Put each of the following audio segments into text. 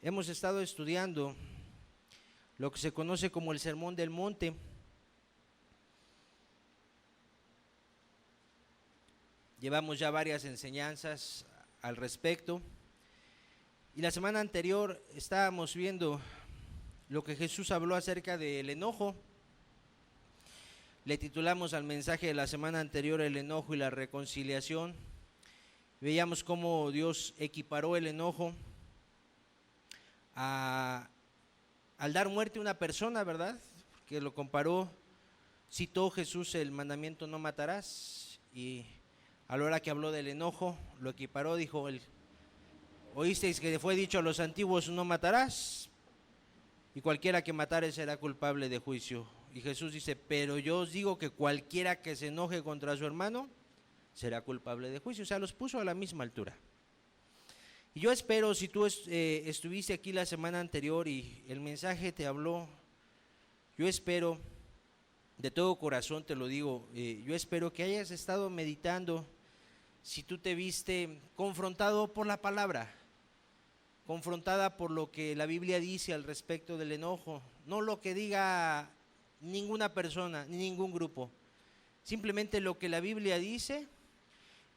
Hemos estado estudiando lo que se conoce como el Sermón del Monte. Llevamos ya varias enseñanzas al respecto. Y la semana anterior estábamos viendo lo que Jesús habló acerca del enojo. Le titulamos al mensaje de la semana anterior el enojo y la reconciliación. Veíamos cómo Dios equiparó el enojo al dar muerte a una persona, ¿verdad? Que lo comparó, citó Jesús el mandamiento no matarás, y a la hora que habló del enojo lo equiparó, dijo, oísteis que fue dicho a los antiguos no matarás, y cualquiera que matare será culpable de juicio. Y Jesús dice, pero yo os digo que cualquiera que se enoje contra su hermano será culpable de juicio. O sea, los puso a la misma altura. Y yo espero, si tú estuviste aquí la semana anterior y el mensaje te habló, yo espero, de todo corazón te lo digo, yo espero que hayas estado meditando, si tú te viste confrontado por la palabra, confrontada por lo que la Biblia dice al respecto del enojo, no lo que diga ninguna persona, ni ningún grupo, simplemente lo que la Biblia dice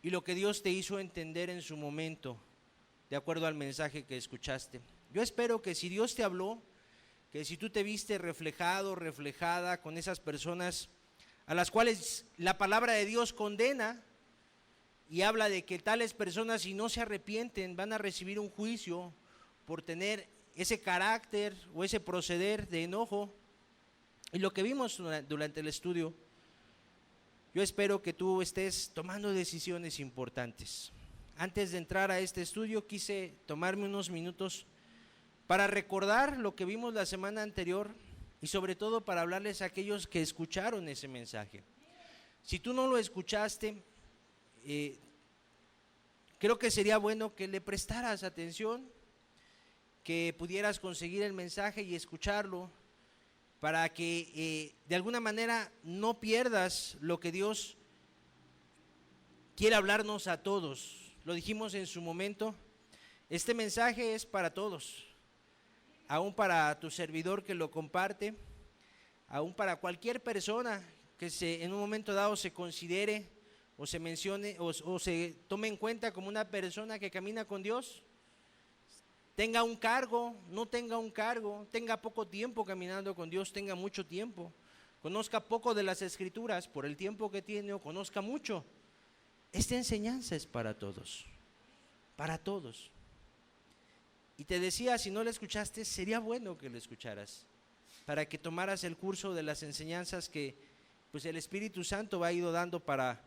y lo que Dios te hizo entender en su momento, de acuerdo al mensaje que escuchaste. Yo espero que si Dios te habló, que si tú te viste reflejado, reflejada con esas personas a las cuales la palabra de Dios condena y habla de que tales personas, si no se arrepienten, van a recibir un juicio por tener ese carácter o ese proceder de enojo. Y lo que vimos durante el estudio, yo espero que tú estés tomando decisiones importantes. Antes de entrar a este estudio, quise tomarme unos minutos para recordar lo que vimos la semana anterior y sobre todo para hablarles a aquellos que escucharon ese mensaje. Si tú no lo escuchaste, creo que sería bueno que le prestaras atención, que pudieras conseguir el mensaje y escucharlo, para que de alguna manera no pierdas lo que Dios quiere hablarnos a todos. Lo dijimos en su momento, este mensaje es para todos, aún para tu servidor que lo comparte, aún para cualquier persona que en un momento dado se considere o se mencione o se tome en cuenta como una persona que camina con Dios, tenga un cargo, no tenga un cargo, tenga poco tiempo caminando con Dios, tenga mucho tiempo, conozca poco de las Escrituras por el tiempo que tiene o conozca mucho. Esta enseñanza es para todos, para todos. Y te decía, si no la escuchaste, sería bueno que la escucharas, para que tomaras el curso de las enseñanzas que pues el Espíritu Santo va a ir dando para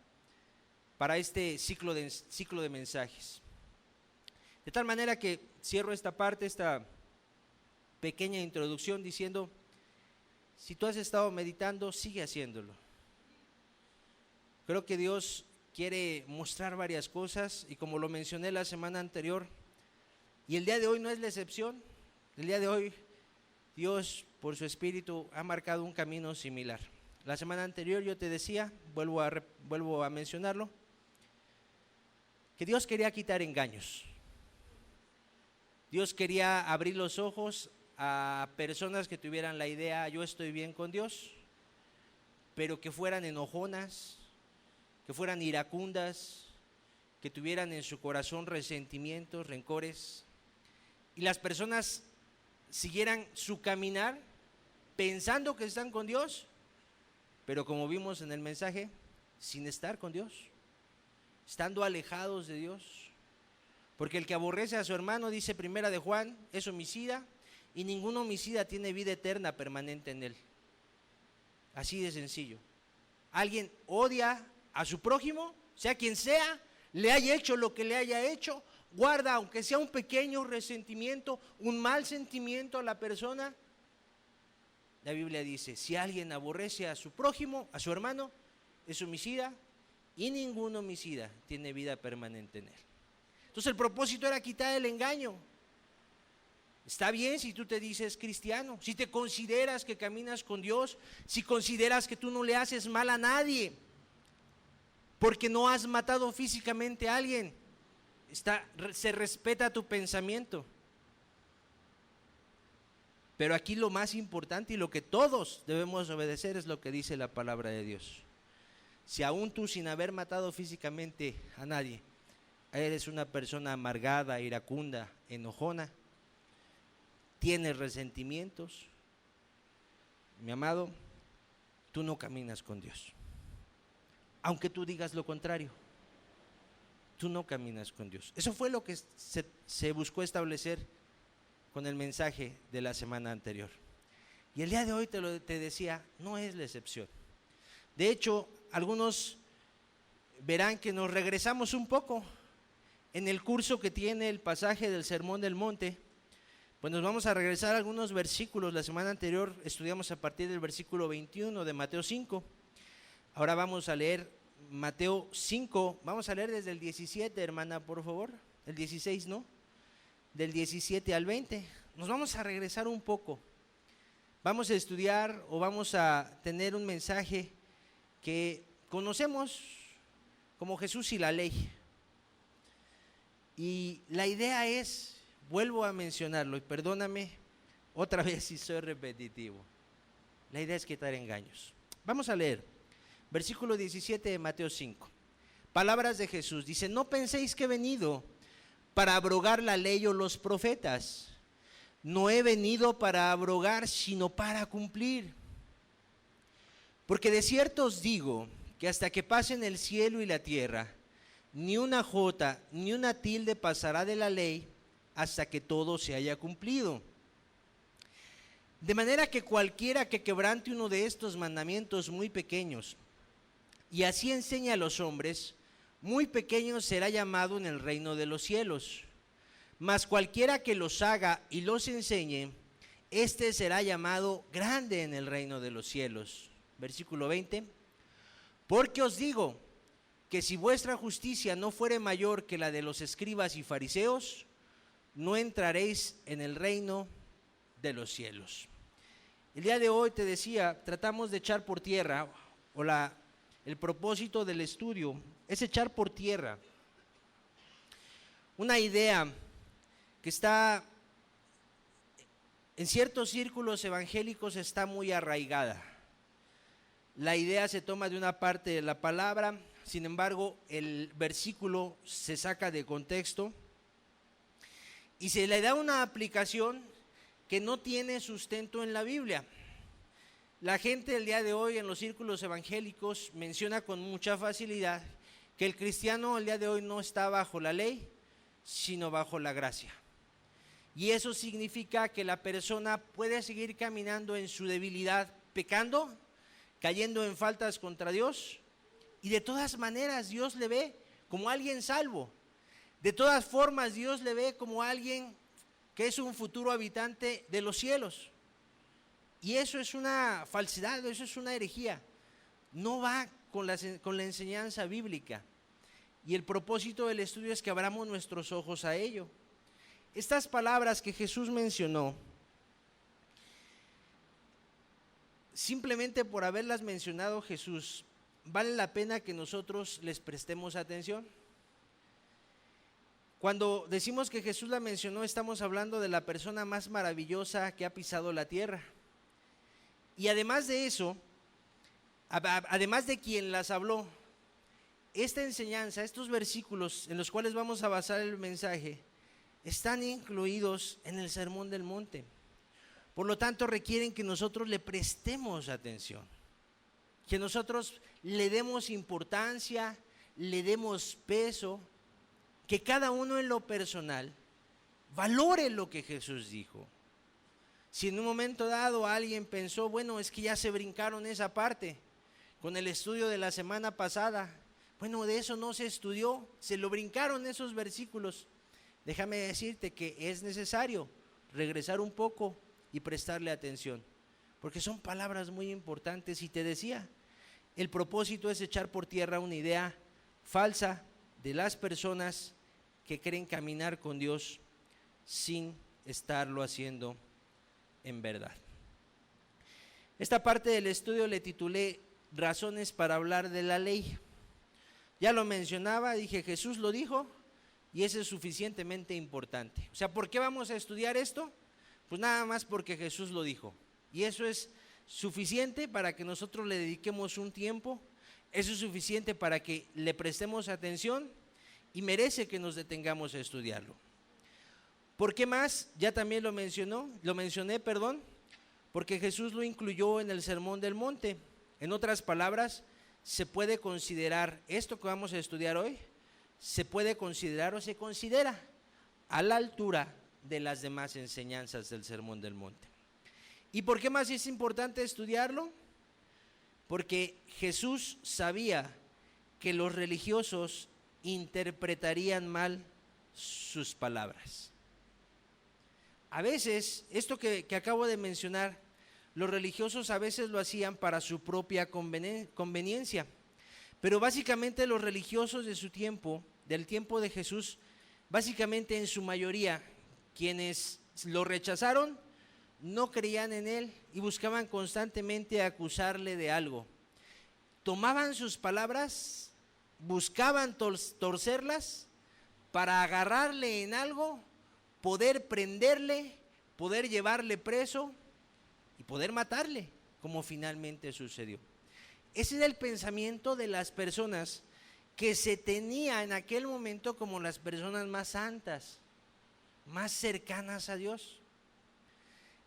este ciclo de mensajes. De tal manera que cierro esta parte, esta pequeña introducción diciendo, si tú has estado meditando, sigue haciéndolo. Creo que Dios quiere mostrar varias cosas y como lo mencioné la semana anterior, y el día de hoy no es la excepción. El día de hoy Dios por su Espíritu ha marcado un camino similar. La semana anterior yo te decía, vuelvo a mencionarlo, que Dios quería quitar engaños. Dios quería abrir los ojos a personas que tuvieran la idea, yo estoy bien con Dios, pero que fueran enojonas, que fueran iracundas, que tuvieran en su corazón resentimientos, rencores, y las personas siguieran su caminar pensando que están con Dios, pero como vimos en el mensaje, sin estar con Dios, estando alejados de Dios. Porque el que aborrece a su hermano, dice Primera de Juan, es homicida, y ningún homicida tiene vida eterna permanente en él. Así de sencillo. Alguien odia a su prójimo, sea quien sea, le haya hecho lo que le haya hecho, guarda, aunque sea un pequeño resentimiento, un mal sentimiento a la persona. La Biblia dice, si alguien aborrece a su prójimo, a su hermano, es homicida, y ningún homicida tiene vida permanente en él. Entonces el propósito era quitar el engaño. Está bien si tú te dices cristiano, si te consideras que caminas con Dios, si consideras que tú no le haces mal a nadie, porque no has matado físicamente a alguien, se respeta tu pensamiento. Pero aquí lo más importante y lo que todos debemos obedecer es lo que dice la palabra de Dios. Si aún tú, sin haber matado físicamente a nadie, eres una persona amargada, iracunda, enojona, tienes resentimientos, mi amado, tú no caminas con Dios. Aunque tú digas lo contrario, tú no caminas con Dios. Eso fue lo que se buscó establecer con el mensaje de la semana anterior. Y el día de hoy te decía, no es la excepción. De hecho, algunos verán que nos regresamos un poco en el curso que tiene el pasaje del Sermón del Monte. Pues nos vamos a regresar a algunos versículos. La semana anterior estudiamos a partir del versículo 21 de Mateo 5. Ahora vamos a leer Mateo 5, vamos a leer desde el 17, hermana, por favor. El 16, ¿no? Del 17 al 20. Nos vamos a regresar un poco. Vamos a estudiar o vamos a tener un mensaje que conocemos como Jesús y la ley. Y la idea es, vuelvo a mencionarlo y perdóname otra vez si soy repetitivo, la idea es quitar engaños. Vamos a leer versículo 17 de Mateo 5. Palabras de Jesús, dice: no penséis que he venido para abrogar la ley o los profetas. No he venido para abrogar, sino para cumplir. Porque de cierto os digo que hasta que pasen el cielo y la tierra, ni una jota ni una tilde pasará de la ley hasta que todo se haya cumplido. De manera que cualquiera que quebrante uno de estos mandamientos muy pequeños y así enseña a los hombres, muy pequeño será llamado en el reino de los cielos. Mas cualquiera que los haga y los enseñe, este será llamado grande en el reino de los cielos. Versículo 20. Porque os digo que si vuestra justicia no fuere mayor que la de los escribas y fariseos, no entraréis en el reino de los cielos. El día de hoy te decía, tratamos de echar por tierra, o el propósito del estudio es echar por tierra una idea que está en ciertos círculos evangélicos, está muy arraigada. La idea se toma de una parte de la palabra, sin embargo el versículo se saca de contexto y se le da una aplicación que no tiene sustento en la Biblia. La gente el día de hoy en los círculos evangélicos menciona con mucha facilidad que el cristiano el día de hoy no está bajo la ley, sino bajo la gracia. Y eso significa que la persona puede seguir caminando en su debilidad, pecando, cayendo en faltas contra Dios, y de todas maneras Dios le ve como alguien salvo. De todas formas Dios le ve como alguien que es un futuro habitante de los cielos. Y eso es una falsedad, eso es una herejía. No va con la enseñanza bíblica. Y el propósito del estudio es que abramos nuestros ojos a ello. Estas palabras que Jesús mencionó, simplemente por haberlas mencionado Jesús, vale la pena que nosotros les prestemos atención. Cuando decimos que Jesús la mencionó, estamos hablando de la persona más maravillosa que ha pisado la tierra. Y además de eso, además de quien las habló, esta enseñanza, estos versículos en los cuales vamos a basar el mensaje, están incluidos en el Sermón del Monte. Por lo tanto, requieren que nosotros le prestemos atención, que nosotros le demos importancia, le demos peso, que cada uno en lo personal valore lo que Jesús dijo. Si en un momento dado alguien pensó, bueno, es que ya se brincaron esa parte con el estudio de la semana pasada, bueno, de eso no se estudió, se lo brincaron esos versículos. Déjame decirte que es necesario regresar un poco y prestarle atención, porque son palabras muy importantes. Y te decía, el propósito es echar por tierra una idea falsa de las personas que creen caminar con Dios sin estarlo haciendo en verdad. Esta parte del estudio le titulé Razones para hablar de la ley. Ya lo mencionaba, dije Jesús lo dijo y eso es suficientemente importante. O sea, ¿por qué vamos a estudiar esto? Pues nada más porque Jesús lo dijo. Y eso es suficiente para que nosotros le dediquemos un tiempo. Eso es suficiente para que le prestemos atención y merece que nos detengamos a estudiarlo. ¿Por qué más? Ya también lo mencioné, porque Jesús lo incluyó en el Sermón del Monte. En otras palabras, se puede considerar esto que vamos a estudiar hoy, se puede considerar o se considera a la altura de las demás enseñanzas del Sermón del Monte. ¿Y por qué más es importante estudiarlo? Porque Jesús sabía que los religiosos interpretarían mal sus palabras. A veces, esto que acabo de mencionar, los religiosos a veces lo hacían para su propia conveniencia, pero básicamente los religiosos de su tiempo, del tiempo de Jesús, básicamente en su mayoría, quienes lo rechazaron, no creían en él y buscaban constantemente acusarle de algo. Tomaban sus palabras, buscaban torcerlas para agarrarle en algo, poder prenderle, poder llevarle preso y poder matarle, como finalmente sucedió. Ese era el pensamiento de las personas que se tenía en aquel momento como las personas más santas, más cercanas a Dios.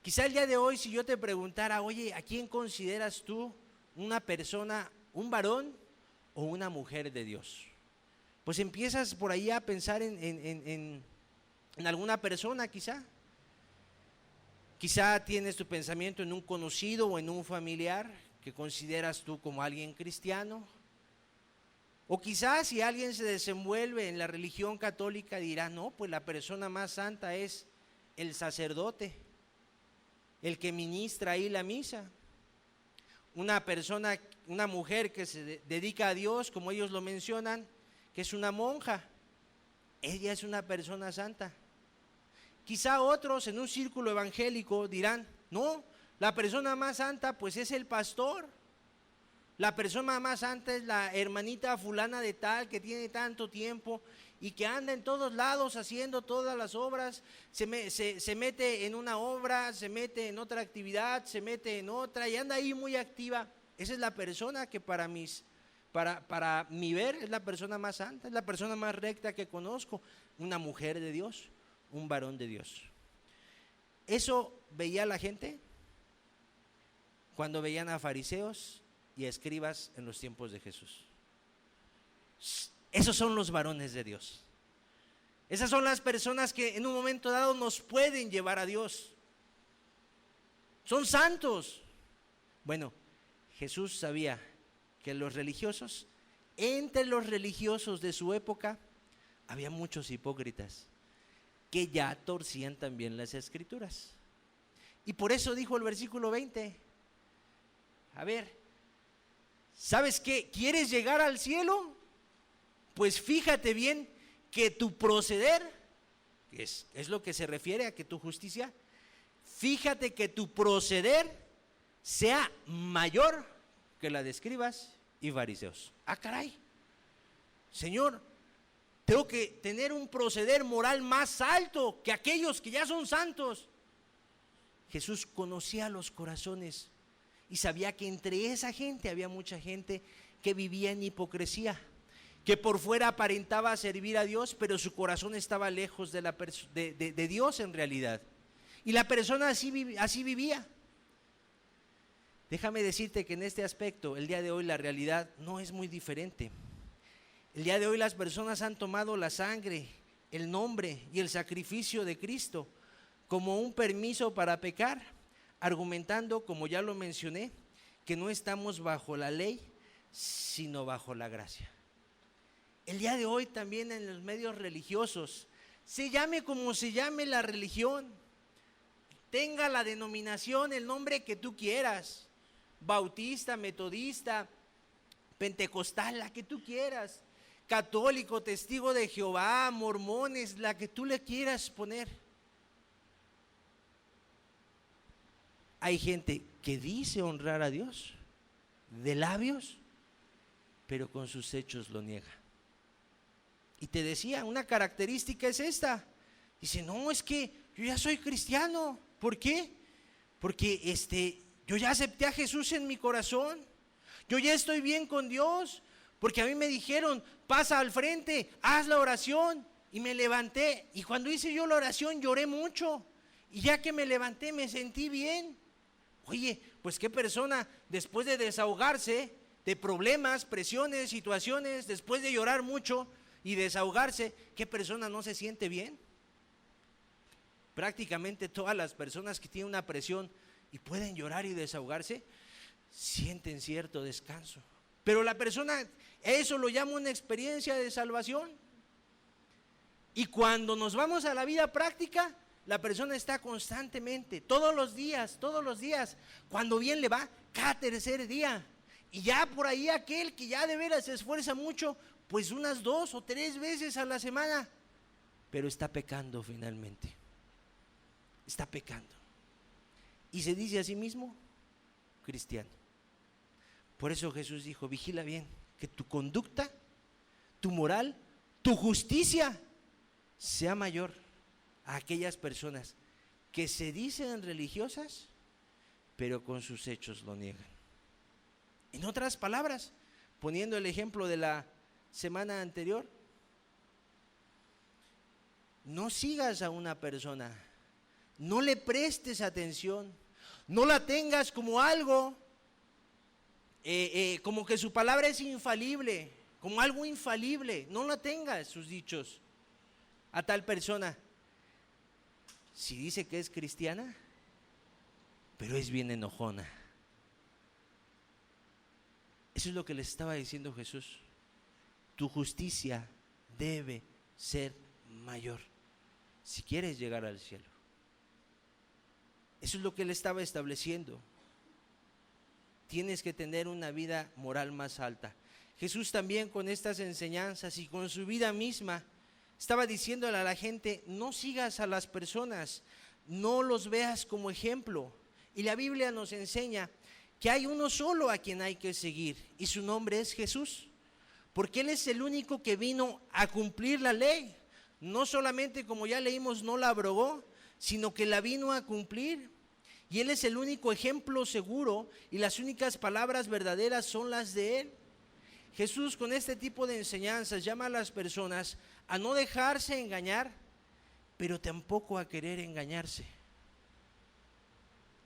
Quizá el día de hoy, si yo te preguntara, oye, ¿a quién consideras tú una persona, un varón o una mujer de Dios? Pues empiezas por ahí a pensar en alguna persona quizá. Quizá tienes tu pensamiento en un conocido o en un familiar que consideras tú como alguien cristiano. O quizás si alguien se desenvuelve en la religión católica dirá, no, pues la persona más santa es el sacerdote, el que ministra ahí la misa. Una persona, una mujer que se dedica a Dios, como ellos lo mencionan, que es una monja, ella es una persona santa. Quizá otros en un círculo evangélico dirán, no, la persona más santa pues es el pastor. La persona más santa es la hermanita fulana de tal que tiene tanto tiempo y que anda en todos lados haciendo todas las obras, se mete en una obra, se mete en otra actividad, se mete en otra y anda ahí muy activa. Esa es la persona que para mi ver es la persona más santa, es la persona más recta que conozco, una mujer de Dios, un varón de Dios. Eso veía la gente cuando veían a fariseos y a escribas en los tiempos de Jesús. Esos son los varones de Dios. Esas son las personas que en un momento dado nos pueden llevar a Dios. Son santos. Bueno, Jesús sabía que los religiosos, entre los religiosos de su época, había muchos hipócritas que ya torcían también las escrituras. Y por eso dijo el versículo 20, a ver, ¿sabes qué? ¿Quieres llegar al cielo? Pues fíjate bien que tu proceder, es lo que se refiere a que tu justicia, fíjate que tu proceder sea mayor que la de escribas y fariseos. Ah, caray, Señor, tengo que tener un proceder moral más alto que aquellos que ya son santos. Jesús conocía los corazones y sabía que entre esa gente había mucha gente que vivía en hipocresía, que por fuera aparentaba servir a Dios, pero su corazón estaba lejos de Dios en realidad. Y la persona así vivía. Déjame decirte que en este aspecto, el día de hoy la realidad no es muy diferente. El día de hoy las personas han tomado la sangre, el nombre y el sacrificio de Cristo como un permiso para pecar, argumentando, como ya lo mencioné, que no estamos bajo la ley, sino bajo la gracia. El día de hoy también en los medios religiosos, se llame como se llame la religión, tenga la denominación, el nombre que tú quieras, bautista, metodista, pentecostal, la que tú quieras, católico, testigo de Jehová, mormones, la que tú le quieras poner. Hay gente que dice honrar a Dios de labios, pero con sus hechos lo niega. Y te decía, una característica es esta. Dice, no, es que yo ya soy cristiano. ¿Por qué? Porque yo ya acepté a Jesús en mi corazón. Yo ya estoy bien con Dios. Porque a mí me dijeron, pasa al frente, haz la oración. Y me levanté. Y cuando hice yo la oración lloré mucho. Y ya que me levanté me sentí bien. Oye, pues qué persona después de desahogarse de problemas, presiones, situaciones, después de llorar mucho y desahogarse, ¿qué persona no se siente bien? Prácticamente todas las personas que tienen una presión y pueden llorar y desahogarse, sienten cierto descanso. Pero la persona, eso lo llama una experiencia de salvación. Y cuando nos vamos a la vida práctica, la persona está constantemente, todos los días, cuando bien le va, cada tercer día. Y ya por ahí aquel que ya de veras se esfuerza mucho, pues unas 2 o 3 veces a la semana, pero está pecando finalmente. Está pecando. Y se dice a sí mismo cristiano. Por eso Jesús dijo, vigila bien, que tu conducta, tu moral, tu justicia sea mayor a aquellas personas que se dicen religiosas, pero con sus hechos lo niegan. En otras palabras, poniendo el ejemplo de la semana anterior, no sigas a una persona, no le prestes atención, no la tengas como algo, como que su palabra es infalible, como algo infalible. No la tengas, sus dichos, a tal persona. Si dice que es cristiana, pero es bien enojona. Eso es lo que le estaba diciendo Jesús. Tu justicia debe ser mayor si quieres llegar al cielo. Eso es lo que él estaba estableciendo. Tienes que tener una vida moral más alta. Jesús también con estas enseñanzas y con su vida misma estaba diciéndole a la gente, no sigas a las personas, no los veas como ejemplo. Y la Biblia nos enseña que hay uno solo a quien hay que seguir, y su nombre es Jesús, porque Él es el único que vino a cumplir la ley. No solamente, como ya leímos, no la abrogó, sino que la vino a cumplir. Y Él es el único ejemplo seguro, y las únicas palabras verdaderas son las de Él. Jesús, con este tipo de enseñanzas, llama a las personas a no dejarse engañar, pero tampoco a querer engañarse.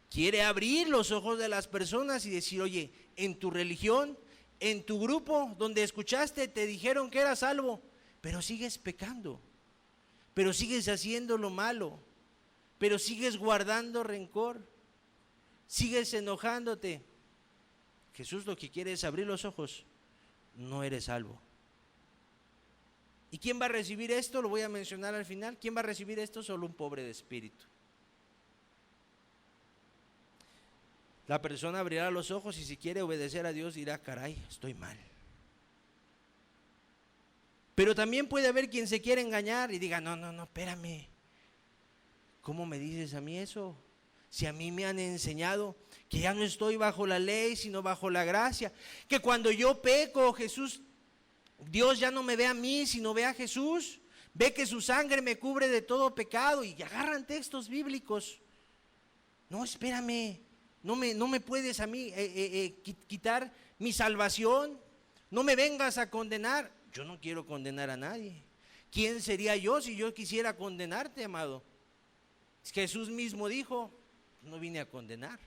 Quiere abrir los ojos de las personas y decir, oye, en tu religión, en tu grupo donde escuchaste, te dijeron que eras salvo, pero sigues pecando, pero sigues haciendo lo malo, pero sigues guardando rencor, sigues enojándote. Jesús lo que quiere es abrir los ojos. No eres salvo. ¿Y quién va a recibir esto? Lo voy a mencionar al final. ¿Quién va a recibir esto? Solo un pobre de espíritu. La persona abrirá los ojos y si quiere obedecer a Dios dirá, caray, estoy mal. Pero también puede haber quien se quiera engañar y diga, no, espérame. ¿Cómo me dices a mí eso? Si a mí me han enseñado que ya no estoy bajo la ley, sino bajo la gracia. Que cuando yo peco, Jesús, Dios ya no me ve a mí, sino ve a Jesús. Ve que su sangre me cubre de todo pecado. Y agarran textos bíblicos. No, espérame. No me puedes a mí quitar mi salvación. No me vengas a condenar. Yo no quiero condenar a nadie. ¿Quién sería yo si yo quisiera condenarte, amado? Jesús mismo dijo, no vine a condenar.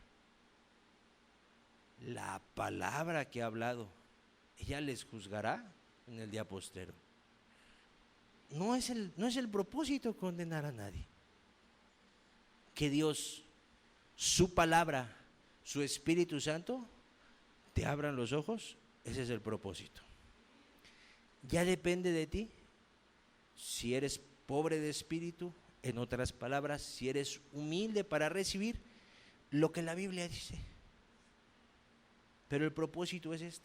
La palabra que ha hablado, ella les juzgará en el día postrero. No es el propósito condenar a nadie. Que Dios, su palabra, su Espíritu Santo, te abran los ojos, ese es el propósito. Ya depende de ti, si eres pobre de espíritu, en otras palabras, si eres humilde para recibir lo que la Biblia dice. Pero el propósito es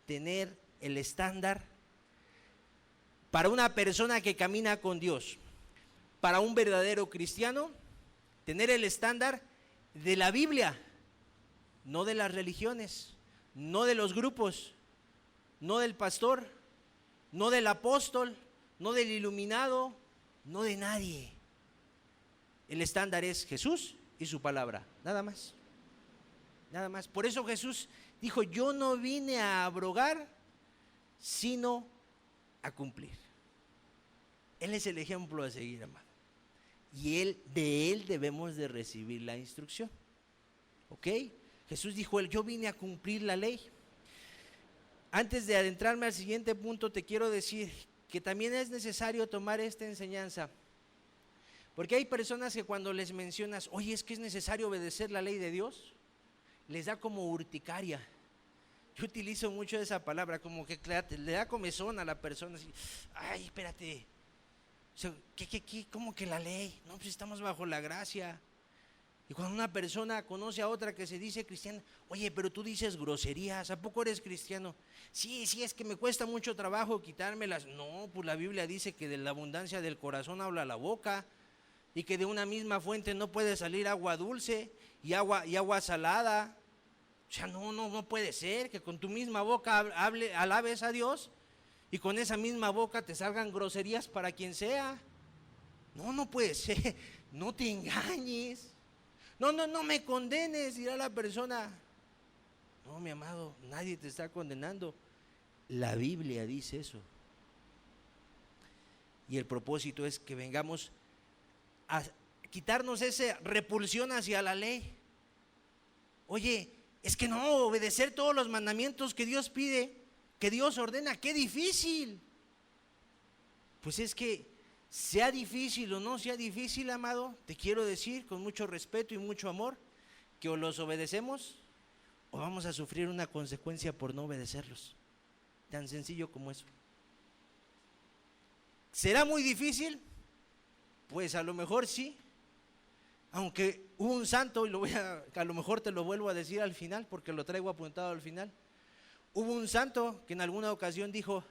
tener el estándar para una persona que camina con Dios, para un verdadero cristiano, tener el estándar de la Biblia, no de las religiones, no de los grupos, no del pastor, no del apóstol, no del iluminado, no de nadie. El estándar es Jesús y su palabra, nada más. Nada más. Por eso Jesús dijo, yo no vine a abrogar, sino a cumplir. Él es el ejemplo a seguir, amado. Y de él debemos de recibir la instrucción. ¿Ok? Jesús dijo, yo vine a cumplir la ley. Antes de adentrarme al siguiente punto, te quiero decir que también es necesario tomar esta enseñanza. Porque hay personas que cuando les mencionas, oye, es que es necesario obedecer la ley de Dios, les da como urticaria. Yo utilizo mucho esa palabra, como que le da comezón a la persona. Así, ay, espérate. O sea, ¿cómo que la ley? No, pues estamos bajo la gracia. Y cuando una persona conoce a otra que se dice cristiana, oye, pero tú dices groserías, ¿a poco eres cristiano? Sí, es que me cuesta mucho trabajo quitármelas. No, pues la Biblia dice que de la abundancia del corazón habla la boca, y que de una misma fuente no puede salir agua dulce y agua salada. O sea, no puede ser que con tu misma boca alabes a Dios y con esa misma boca te salgan groserías para quien sea. No puede ser, no te engañes. No me condenes, dirá la persona. No, mi amado, nadie te está condenando. La Biblia dice eso. Y el propósito es que vengamos a quitarnos esa repulsión hacia la ley. Oye, es que no, obedecer todos los mandamientos que Dios pide, que Dios ordena, qué difícil. Pues es que sea difícil o no sea difícil, amado, te quiero decir con mucho respeto y mucho amor, que o los obedecemos o vamos a sufrir una consecuencia por no obedecerlos. Tan sencillo como eso. ¿Será muy difícil? Pues a lo mejor sí. Aunque hubo un santo, y a lo mejor te lo vuelvo a decir al final, porque lo traigo apuntado al final. Hubo un santo que en alguna ocasión dijo,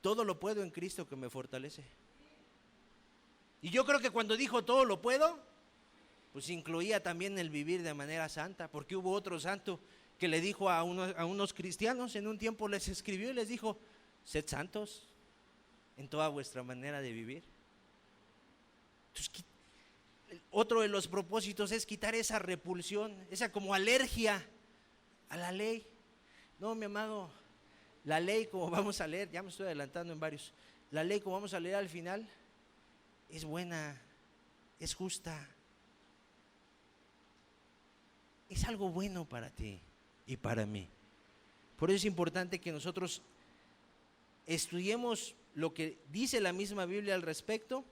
todo lo puedo en Cristo que me fortalece. Y yo creo que cuando dijo todo lo puedo, pues incluía también el vivir de manera santa, porque hubo otro santo que le dijo a unos cristianos, en un tiempo les escribió y les dijo, sed santos en toda vuestra manera de vivir. Entonces, otro de los propósitos es quitar esa repulsión, esa como alergia a la ley. No, mi amado, la ley, como vamos a leer, ya me estoy adelantando en varios, la ley, como vamos a leer al final, es buena, es justa, es algo bueno para ti y para mí. Por eso es importante que nosotros estudiemos lo que dice la misma Biblia al respecto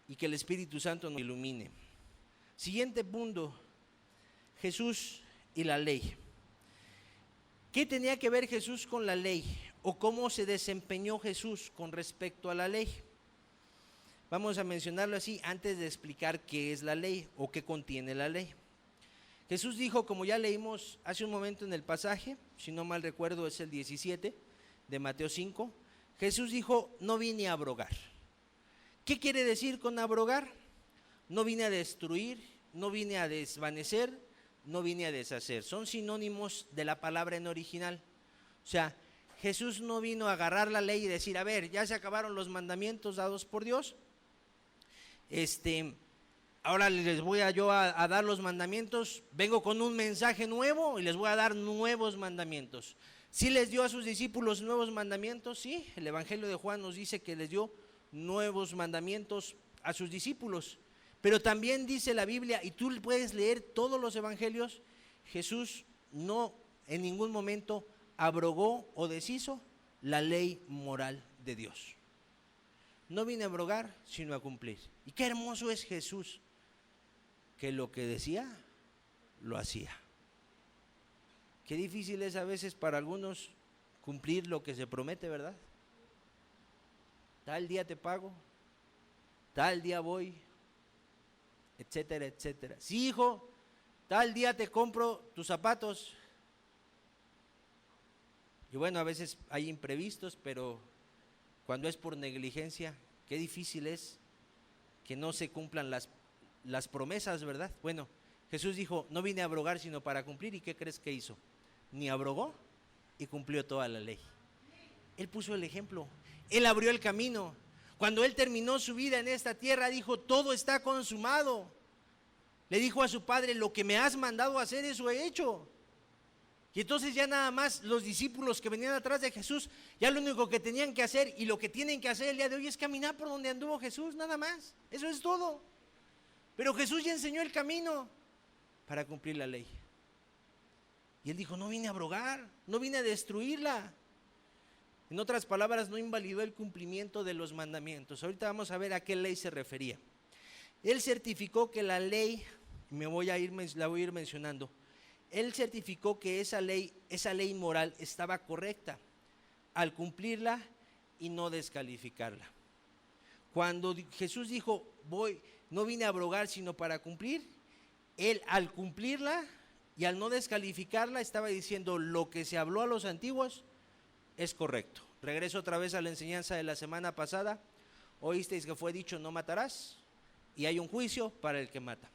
y que el Espíritu Santo nos ilumine. Siguiente punto, Jesús y la ley. ¿Qué tenía que ver Jesús con la ley? ¿O cómo se desempeñó Jesús con respecto a la ley? Vamos a mencionarlo así antes de explicar qué es la ley o qué contiene la ley. Jesús dijo, como ya leímos hace un momento en el pasaje, si no mal recuerdo es el 17 de Mateo 5, Jesús dijo, no vine a abrogar. ¿Qué quiere decir con abrogar? No vine a destruir, no vine a desvanecer, no vine a deshacer. Son sinónimos de la palabra en original. O sea, Jesús no vino a agarrar la ley y decir, a ver, ya se acabaron los mandamientos dados por Dios. Ahora les voy a dar los mandamientos, vengo con un mensaje nuevo y les voy a dar nuevos mandamientos. ¿Sí les dio a sus discípulos nuevos mandamientos? Sí, el Evangelio de Juan nos dice que les dio nuevos mandamientos a sus discípulos, pero también dice la Biblia, y tú puedes leer todos los evangelios, Jesús no en ningún momento abrogó o deshizo la ley moral de Dios. No vine a abrogar, sino a cumplir. Y qué hermoso es Jesús, que lo que decía, lo hacía. Qué difícil es a veces para algunos cumplir lo que se promete, ¿verdad? Tal día te pago, tal día voy, etcétera, etcétera. Sí, hijo, tal día te compro tus zapatos. Y bueno, a veces hay imprevistos, pero cuando es por negligencia, qué difícil es que no se cumplan las promesas, ¿verdad? Bueno, Jesús dijo, no vine a abrogar sino para cumplir. ¿Y qué crees que hizo? Ni abrogó y cumplió toda la ley. Él puso el ejemplo, Él abrió el camino. Cuando Él terminó su vida en esta tierra, dijo, todo está consumado. Le dijo a su Padre, lo que me has mandado a hacer, eso he hecho. Y entonces ya nada más los discípulos que venían atrás de Jesús, ya lo único que tenían que hacer y lo que tienen que hacer el día de hoy es caminar por donde anduvo Jesús, nada más. Eso es todo. Pero Jesús ya enseñó el camino para cumplir la ley. Y Él dijo, no vine a abrogar, no vine a destruirla. En otras palabras, no invalidó el cumplimiento de los mandamientos. Ahorita vamos a ver a qué ley se refería. Él certificó que la ley, la voy a ir mencionando. Él certificó que esa ley moral estaba correcta al cumplirla y no descalificarla. Cuando Jesús dijo, no vine a abrogar sino para cumplir, Él al cumplirla y al no descalificarla estaba diciendo, lo que se habló a los antiguos es correcto. Regreso otra vez a la enseñanza de la semana pasada. Oísteis que fue dicho, no matarás, y hay un juicio para el que mata.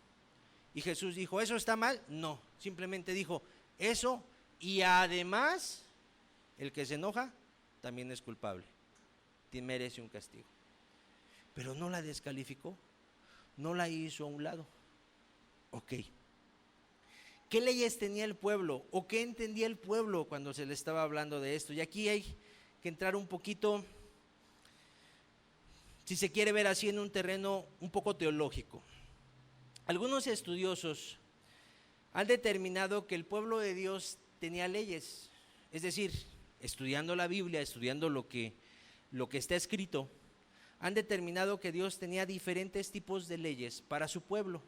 Y Jesús dijo, ¿eso está mal? No, simplemente dijo eso, y además el que se enoja también es culpable, merece un castigo. Pero no la descalificó, no la hizo a un lado. Ok, ¿qué leyes tenía el pueblo o qué entendía el pueblo cuando se le estaba hablando de esto? Y aquí hay que entrar un poquito, si se quiere ver así, en un terreno un poco teológico. Algunos estudiosos han determinado que el pueblo de Dios tenía leyes, es decir, estudiando la Biblia, estudiando lo que está escrito, han determinado que Dios tenía diferentes tipos de leyes para su pueblo,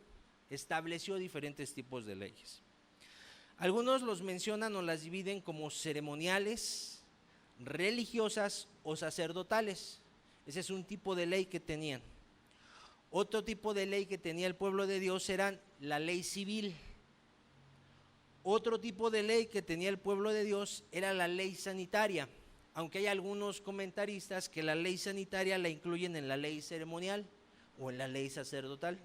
estableció diferentes tipos de leyes. Algunos los mencionan o las dividen como ceremoniales, religiosas o sacerdotales. Ese es un tipo de ley que tenían. Otro tipo de ley que tenía el pueblo de Dios era la ley civil. Otro tipo de ley que tenía el pueblo de Dios era la ley sanitaria, aunque hay algunos comentaristas que la ley sanitaria la incluyen en la ley ceremonial o en la ley sacerdotal.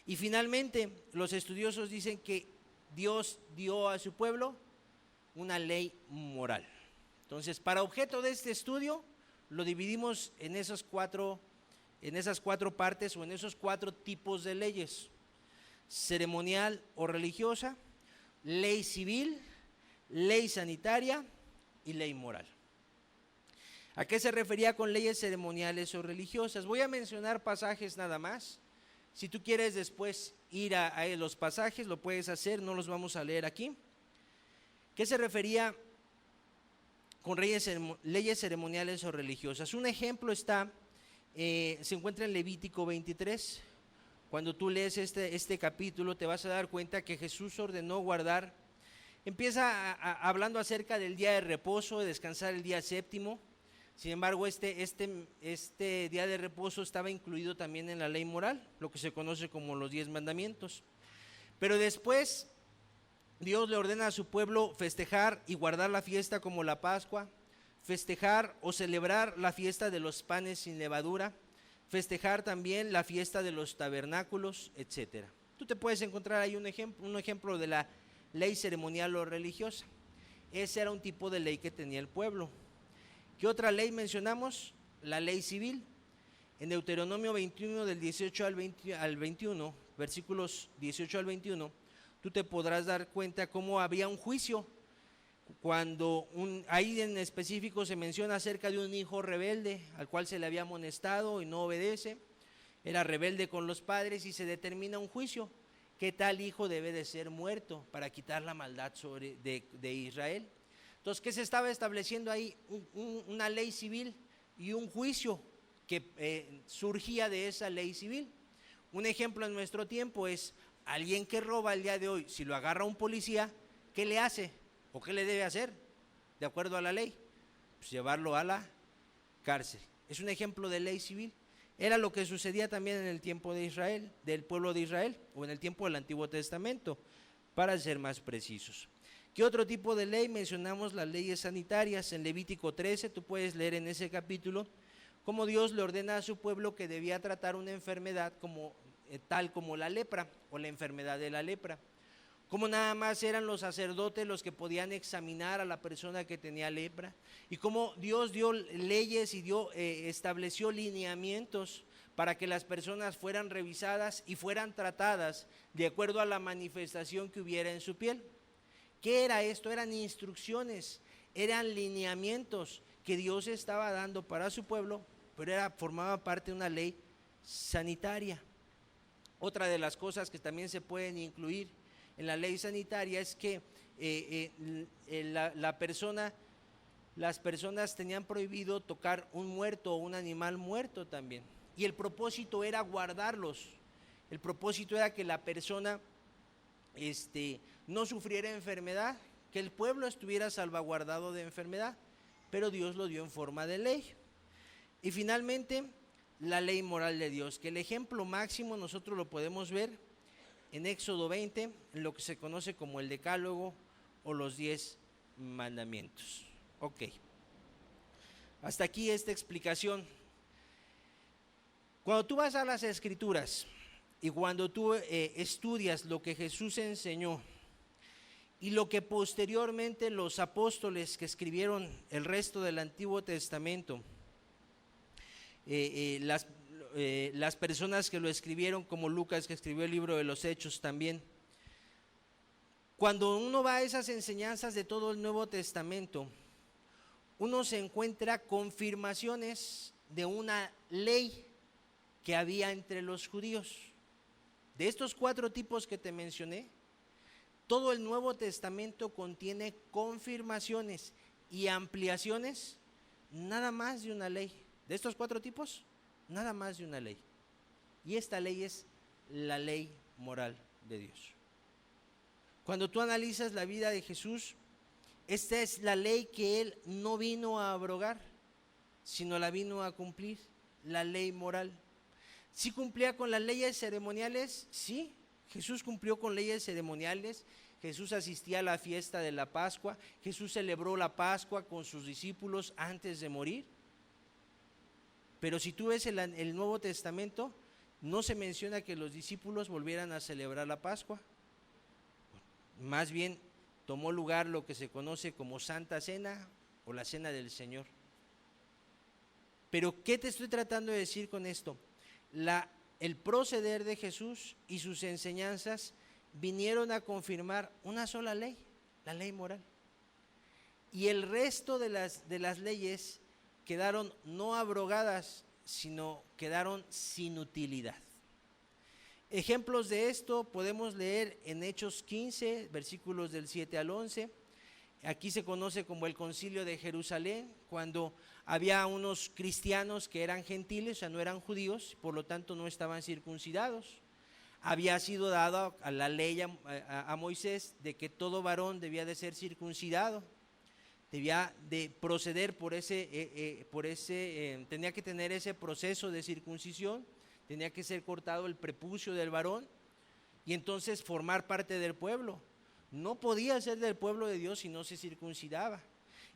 Y finalmente, los estudiosos dicen que Dios dio a su pueblo una ley moral. Entonces, para objeto de este estudio, lo dividimos en esas cuatro partes o en esos 4 tipos de leyes: ceremonial o religiosa, ley civil, ley sanitaria y ley moral. ¿A qué se refería con leyes ceremoniales o religiosas? Voy a mencionar pasajes nada más. Si tú quieres después ir a los pasajes, lo puedes hacer, no los vamos a leer aquí. ¿Qué se refería con leyes ceremoniales o religiosas? Un ejemplo se encuentra en Levítico 23. Cuando tú lees este capítulo te vas a dar cuenta que Jesús ordenó guardar, empieza hablando acerca del día de reposo, de descansar el día séptimo. Sin embargo, este día de reposo estaba incluido también en la ley moral, lo que se conoce como los 10 mandamientos. Pero después Dios le ordena a su pueblo festejar y guardar la fiesta como la Pascua, festejar o celebrar la fiesta de los panes sin levadura, festejar también la fiesta de los tabernáculos, etc. Tú te puedes encontrar ahí un ejemplo de la ley ceremonial o religiosa. Ese era un tipo de ley que tenía el pueblo. ¿Qué otra ley mencionamos? La ley civil. En Deuteronomio 21 del 18 al 21, versículos 18 al 21, tú te podrás dar cuenta cómo había un juicio. Cuando ahí en específico se menciona acerca de un hijo rebelde al cual se le había amonestado y no obedece, era rebelde con los padres, y se determina un juicio, que tal hijo debe de ser muerto para quitar la maldad de Israel. Entonces, ¿qué se estaba estableciendo ahí? Una ley civil y un juicio que surgía de esa ley civil. Un ejemplo en nuestro tiempo es alguien que roba el día de hoy. Si lo agarra un policía, ¿qué le hace? ¿O qué le debe hacer? De acuerdo a la ley, pues llevarlo a la cárcel. Es un ejemplo de ley civil. Era lo que sucedía también en el tiempo de Israel, del pueblo de Israel, o en el tiempo del Antiguo Testamento, para ser más precisos. ¿Qué otro tipo de ley? Mencionamos las leyes sanitarias. En Levítico 13, tú puedes leer en ese capítulo cómo Dios le ordena a su pueblo que debía tratar una enfermedad tal como la lepra o la enfermedad de la lepra. cómo nada más eran los sacerdotes los que podían examinar a la persona que tenía lepra, y cómo Dios dio leyes y estableció lineamientos para que las personas fueran revisadas y fueran tratadas de acuerdo a la manifestación que hubiera en su piel. ¿Qué era esto? Eran instrucciones, eran lineamientos que Dios estaba dando para su pueblo, pero formaba parte de una ley sanitaria. Otra de las cosas que también se pueden incluir en la ley sanitaria es que las personas tenían prohibido tocar un muerto o un animal muerto también, y el propósito era guardarlos. El propósito era que la persona no sufriera enfermedad, que el pueblo estuviera salvaguardado de enfermedad, pero Dios lo dio en forma de ley. Y finalmente, la ley moral de Dios, que el ejemplo máximo nosotros lo podemos ver en Éxodo 20, en lo que se conoce como el Decálogo o los 10 mandamientos. Ok, hasta aquí esta explicación. Cuando tú vas a las Escrituras y cuando tú estudias lo que Jesús enseñó y lo que posteriormente los apóstoles que escribieron el resto del Antiguo Testamento, las personas que lo escribieron, como Lucas, que escribió el libro de los Hechos también, cuando uno va a esas enseñanzas de todo el Nuevo Testamento, uno se encuentra confirmaciones de una ley que había entre los judíos. De estos 4 tipos que te mencioné, todo el Nuevo Testamento contiene confirmaciones y ampliaciones nada más de una ley. De estos 4 tipos, nada más de una ley. Y esta ley es la ley moral de Dios. Cuando tú analizas la vida de Jesús, esta es la ley que Él no vino a abrogar, sino la vino a cumplir, la ley moral. ¿Sí cumplía con las leyes ceremoniales? Sí, Jesús cumplió con leyes ceremoniales. Jesús asistía a la fiesta de la Pascua. Jesús celebró la Pascua con sus discípulos antes de morir. Pero si tú ves el Nuevo Testamento, no se menciona que los discípulos volvieran a celebrar la Pascua. Más bien tomó lugar lo que se conoce como Santa Cena o la Cena del Señor. Pero ¿qué te estoy tratando de decir con esto? El proceder de Jesús y sus enseñanzas vinieron a confirmar una sola ley, la ley moral. Y el resto de las leyes quedaron no abrogadas, sino quedaron sin utilidad. Ejemplos de esto podemos leer en Hechos 15, versículos del 7 al 11. Aquí se conoce como el Concilio de Jerusalén, cuando había unos cristianos que eran gentiles, o sea, no eran judíos, por lo tanto no estaban circuncidados. Había sido dado a la ley a Moisés de que todo varón debía de ser circuncidado, debía de proceder tenía que tener ese proceso de circuncisión, tenía que ser cortado el prepucio del varón y entonces formar parte del pueblo. No podía ser del pueblo de Dios si no se circuncidaba.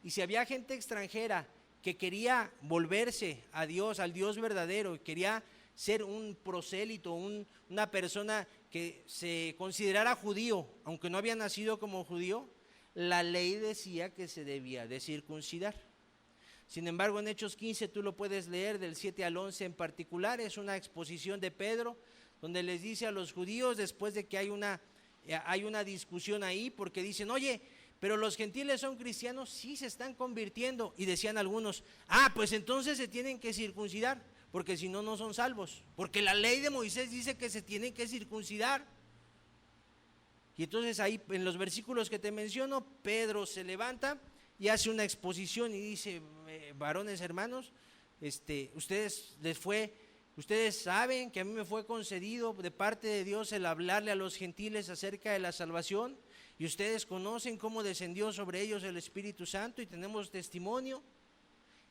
Y si había gente extranjera que quería volverse a Dios, al Dios verdadero, quería ser un prosélito, una persona que se considerara judío, aunque no había nacido como judío, la ley decía que se debía de circuncidar. Sin embargo, en Hechos 15 tú lo puedes leer del 7 al 11 en particular, es una exposición de Pedro, donde les dice a los judíos, después de que hay una discusión ahí, porque dicen, oye, pero los gentiles son cristianos, sí se están convirtiendo, y decían algunos, pues entonces se tienen que circuncidar, porque si no, no son salvos, porque la ley de Moisés dice que se tienen que circuncidar. Y entonces ahí en los versículos que te menciono, Pedro se levanta y hace una exposición y dice, varones hermanos, ustedes saben que a mí me fue concedido de parte de Dios el hablarle a los gentiles acerca de la salvación, y ustedes conocen cómo descendió sobre ellos el Espíritu Santo y tenemos testimonio.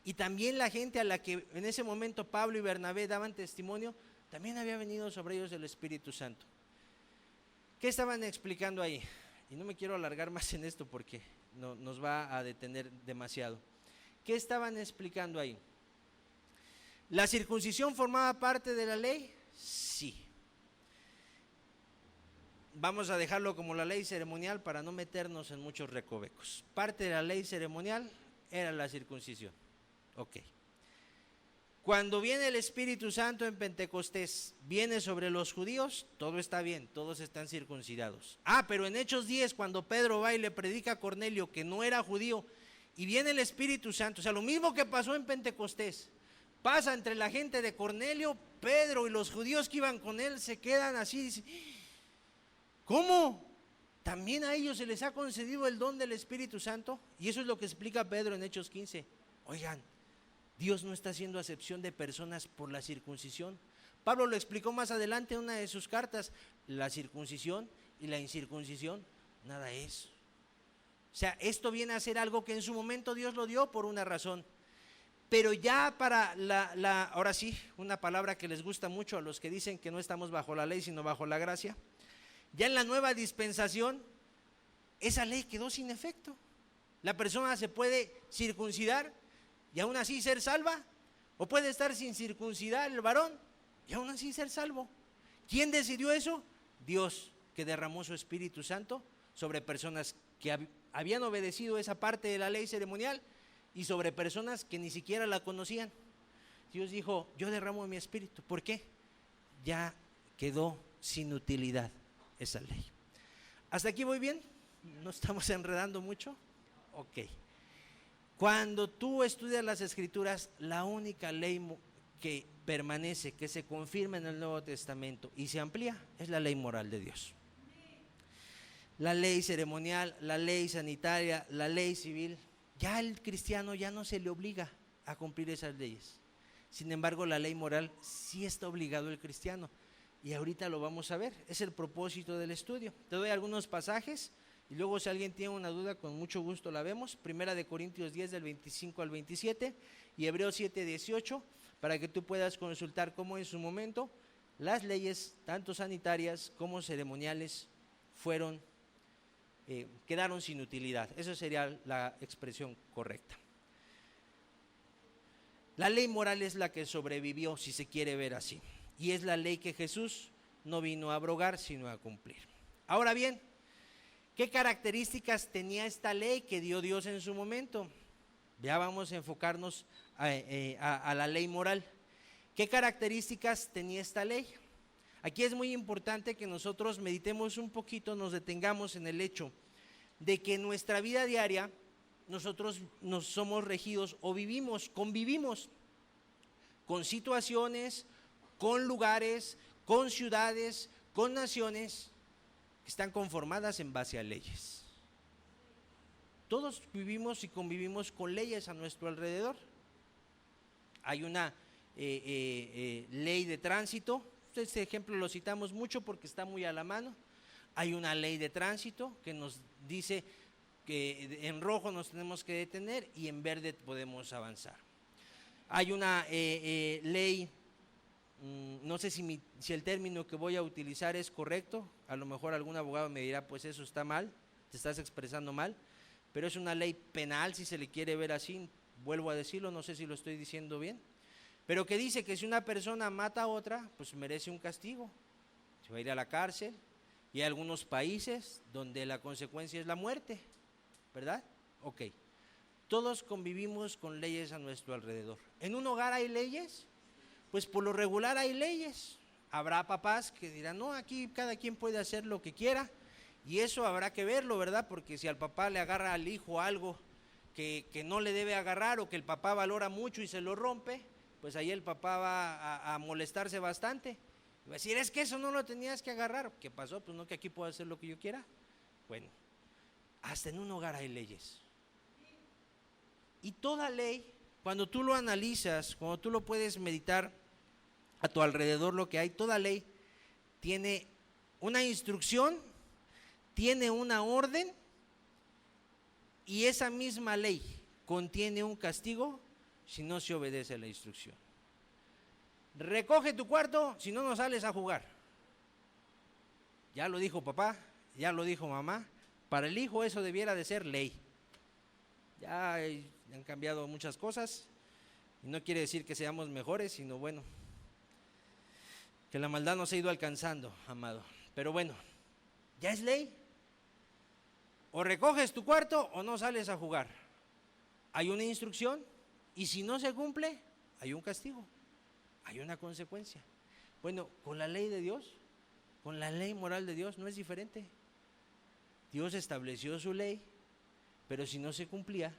Y también la gente a la que en ese momento Pablo y Bernabé daban testimonio, también había venido sobre ellos el Espíritu Santo. ¿Qué estaban explicando ahí? Y no me quiero alargar más en esto porque nos va a detener demasiado. ¿Qué estaban explicando ahí? ¿La circuncisión formaba parte de la ley? Sí. vamos a dejarlo como la ley ceremonial para no meternos en muchos recovecos. Parte de la ley ceremonial era la circuncisión. Ok. Cuando viene el Espíritu Santo en Pentecostés, viene sobre los judíos, todo está bien, todos están circuncidados. Pero en Hechos 10, cuando Pedro va y le predica a Cornelio que no era judío, y viene el Espíritu Santo, o sea, lo mismo que pasó en Pentecostés, pasa entre la gente de Cornelio, Pedro y los judíos que iban con él se quedan así, dicen, ¿cómo? ¿También a ellos se les ha concedido el don del Espíritu Santo? Y eso es lo que explica Pedro en Hechos 15. Oigan, Dios no está haciendo acepción de personas por la circuncisión. Pablo lo explicó más adelante en una de sus cartas. La circuncisión y la incircuncisión nada es. O sea, esto viene a ser algo que en su momento Dios lo dio por una razón. Pero ya para ahora sí, una palabra que les gusta mucho a los que dicen que no estamos bajo la ley sino bajo la gracia. Ya en la nueva dispensación, esa ley quedó sin efecto. La persona se puede circuncidar y aún así ser salva, o puede estar sin circuncidar el varón y aún así ser salvo. ¿Quién decidió eso? Dios, que derramó su Espíritu Santo sobre personas que habían obedecido esa parte de la ley ceremonial y sobre personas que ni siquiera la conocían. Dios dijo, yo derramo mi Espíritu. ¿Por qué? Ya quedó sin utilidad esa ley. ¿Hasta aquí voy bien? ¿No estamos enredando mucho? Ok. Cuando tú estudias las Escrituras, la única ley que permanece, que se confirma en el Nuevo Testamento y se amplía, es la ley moral de Dios. La ley ceremonial, la ley sanitaria, la ley civil, ya el cristiano ya no se le obliga a cumplir esas leyes. Sin embargo, la ley moral sí está obligado el cristiano. Y ahorita lo vamos a ver, es el propósito del estudio. Te doy algunos pasajes y luego si alguien tiene una duda, con mucho gusto la vemos. Primera de Corintios 10 del 25 al 27 y Hebreos 7, 18, para que tú puedas consultar cómo en su momento las leyes, tanto sanitarias como ceremoniales, quedaron sin utilidad. Esa sería la expresión correcta. La ley moral es la que sobrevivió, si se quiere ver así. Y es la ley que Jesús no vino a abrogar, sino a cumplir. Ahora bien, ¿qué características tenía esta ley que dio Dios en su momento? Ya vamos a enfocarnos a la ley moral. ¿Qué características tenía esta ley? Aquí es muy importante que nosotros meditemos un poquito, nos detengamos en el hecho de que en nuestra vida diaria nosotros nos somos regidos o convivimos con situaciones, con lugares, con ciudades, con naciones que están conformadas en base a leyes. Todos vivimos y convivimos con leyes a nuestro alrededor. Hay una ley de tránsito, este ejemplo lo citamos mucho porque está muy a la mano. Hay una ley de tránsito que nos dice que en rojo nos tenemos que detener y en verde podemos avanzar. Hay una ley, no sé si el término que voy a utilizar es correcto, a lo mejor algún abogado me dirá, pues eso está mal, te estás expresando mal, pero es una ley penal, si se le quiere ver así, vuelvo a decirlo, no sé si lo estoy diciendo bien, pero que dice que si una persona mata a otra, pues merece un castigo, se va a ir a la cárcel, y hay algunos países donde la consecuencia es la muerte, ¿verdad? Ok. Todos convivimos con leyes a nuestro alrededor. ¿En un hogar hay leyes? Pues por lo regular hay leyes. Habrá papás que dirán, no, aquí cada quien puede hacer lo que quiera, y eso habrá que verlo, ¿verdad? Porque si al papá le agarra al hijo algo que no le debe agarrar o que el papá valora mucho y se lo rompe, pues ahí el papá va a molestarse bastante. Va a decir, es que eso no lo tenías que agarrar. ¿Qué pasó? Pues no, que aquí puedo hacer lo que yo quiera. Bueno, hasta en un hogar hay leyes. Y toda ley, cuando tú lo analizas, cuando tú lo puedes meditar a tu alrededor, lo que hay, toda ley tiene una instrucción, tiene una orden, y esa misma ley contiene un castigo si no se obedece a la instrucción. Recoge tu cuarto, si no, no sales a jugar. Ya lo dijo papá, ya lo dijo mamá. Para el hijo eso debiera de ser ley. Ya han cambiado muchas cosas y no quiere decir que seamos mejores, sino bueno, que la maldad nos ha ido alcanzando, amado. Pero bueno, Ya es ley. O recoges tu cuarto o no sales a jugar. Hay una instrucción y si no se cumple, hay un castigo, hay una consecuencia. Bueno, con la ley de Dios, con la ley moral de Dios no es diferente. Dios estableció su ley, pero si no se cumplía,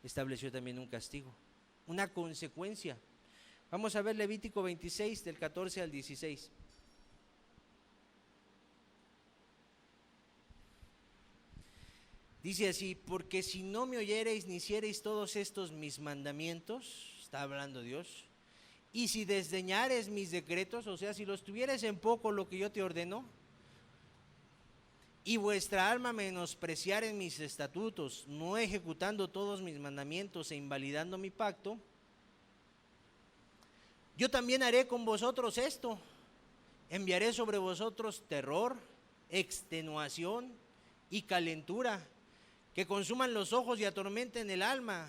estableció también un castigo, una consecuencia. Vamos a ver Levítico 26 del 14 al 16. Dice así: porque si no me oyereis ni hiciereis todos estos mis mandamientos, está hablando Dios, y si desdeñares mis decretos, o sea, si los tuvieres en poco lo que yo te ordeno, y vuestra alma menospreciare en mis estatutos, no ejecutando todos mis mandamientos e invalidando mi pacto, yo también haré con vosotros esto: enviaré sobre vosotros terror, extenuación y calentura, que consuman los ojos y atormenten el alma,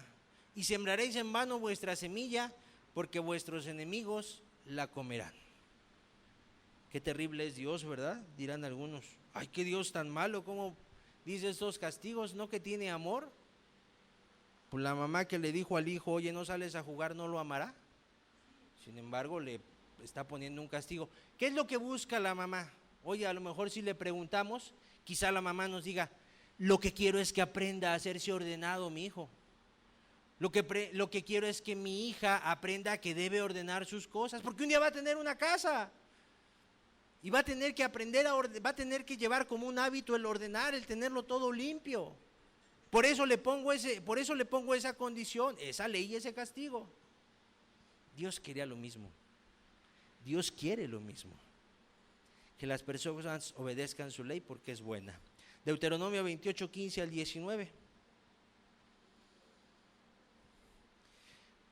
y sembraréis en vano vuestra semilla, porque vuestros enemigos la comerán. Qué terrible es Dios, ¿verdad? Dirán algunos. Ay, qué Dios tan malo, ¿cómo dice estos castigos? ¿No que tiene amor? Pues la mamá que le dijo al hijo, oye, no sales a jugar, ¿no lo amará? Sin embargo, le está poniendo un castigo. ¿Qué es lo que busca la mamá? Oye, a lo mejor si le preguntamos, quizá la mamá nos diga, lo que quiero es que aprenda a hacerse ordenado mi hijo. Lo que quiero es que mi hija aprenda que debe ordenar sus cosas, porque un día va a tener una casa y va a tener que aprender va a tener que llevar como un hábito el ordenar, el tenerlo todo limpio. Por eso le pongo esa condición, esa ley y ese castigo. Dios quería lo mismo. Dios quiere lo mismo, que las personas obedezcan su ley porque es buena. Deuteronomio 28, 15 al 19.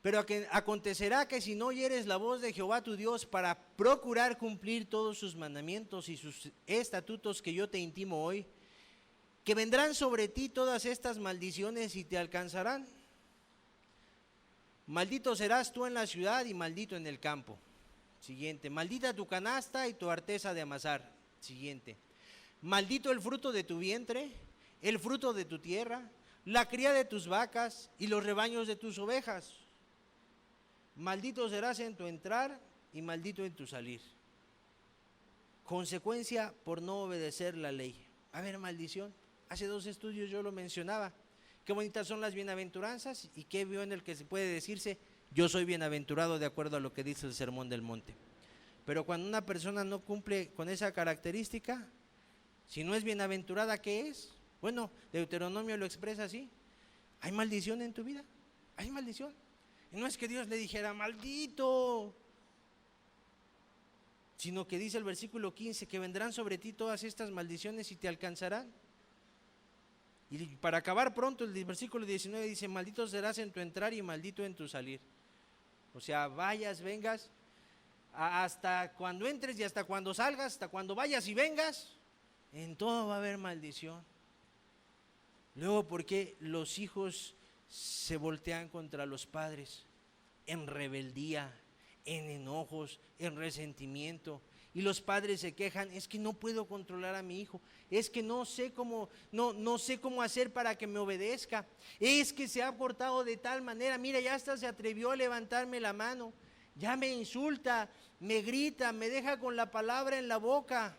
Pero acontecerá que si no oyeres la voz de Jehová tu Dios para procurar cumplir todos sus mandamientos y sus estatutos que yo te intimo hoy, que vendrán sobre ti todas estas maldiciones y te alcanzarán. Maldito serás tú en la ciudad y maldito en el campo. Siguiente. Maldita tu canasta y tu arteza de amasar. Siguiente. Maldito el fruto de tu vientre, el fruto de tu tierra, la cría de tus vacas y los rebaños de tus ovejas. Maldito serás en tu entrar y maldito en tu salir. Consecuencia por no obedecer la ley. A ver, maldición. Hace 2 estudios yo lo mencionaba. Qué bonitas son las bienaventuranzas y qué vio en el que se puede decirse, yo soy bienaventurado de acuerdo a lo que dice el Sermón del Monte. Pero cuando una persona no cumple con esa característica, si no es bienaventurada, ¿qué es? Bueno, Deuteronomio lo expresa así. Hay maldición en tu vida, hay maldición. Y no es que Dios le dijera, maldito, sino que dice el versículo 15, que vendrán sobre ti todas estas maldiciones y te alcanzarán. Y para acabar pronto, el versículo 19 dice, maldito serás en tu entrar y maldito en tu salir. O sea, vayas, vengas, hasta cuando entres y hasta cuando salgas, hasta cuando vayas y vengas, en todo va a haber maldición. Luego, ¿por qué los hijos se voltean contra los padres? En rebeldía, en enojos, en resentimiento. Y los padres se quejan, es que no puedo controlar a mi hijo, es que no sé cómo hacer para que me obedezca, es que se ha portado de tal manera, mira, ya hasta se atrevió a levantarme la mano, ya me insulta, me grita, me deja con la palabra en la boca.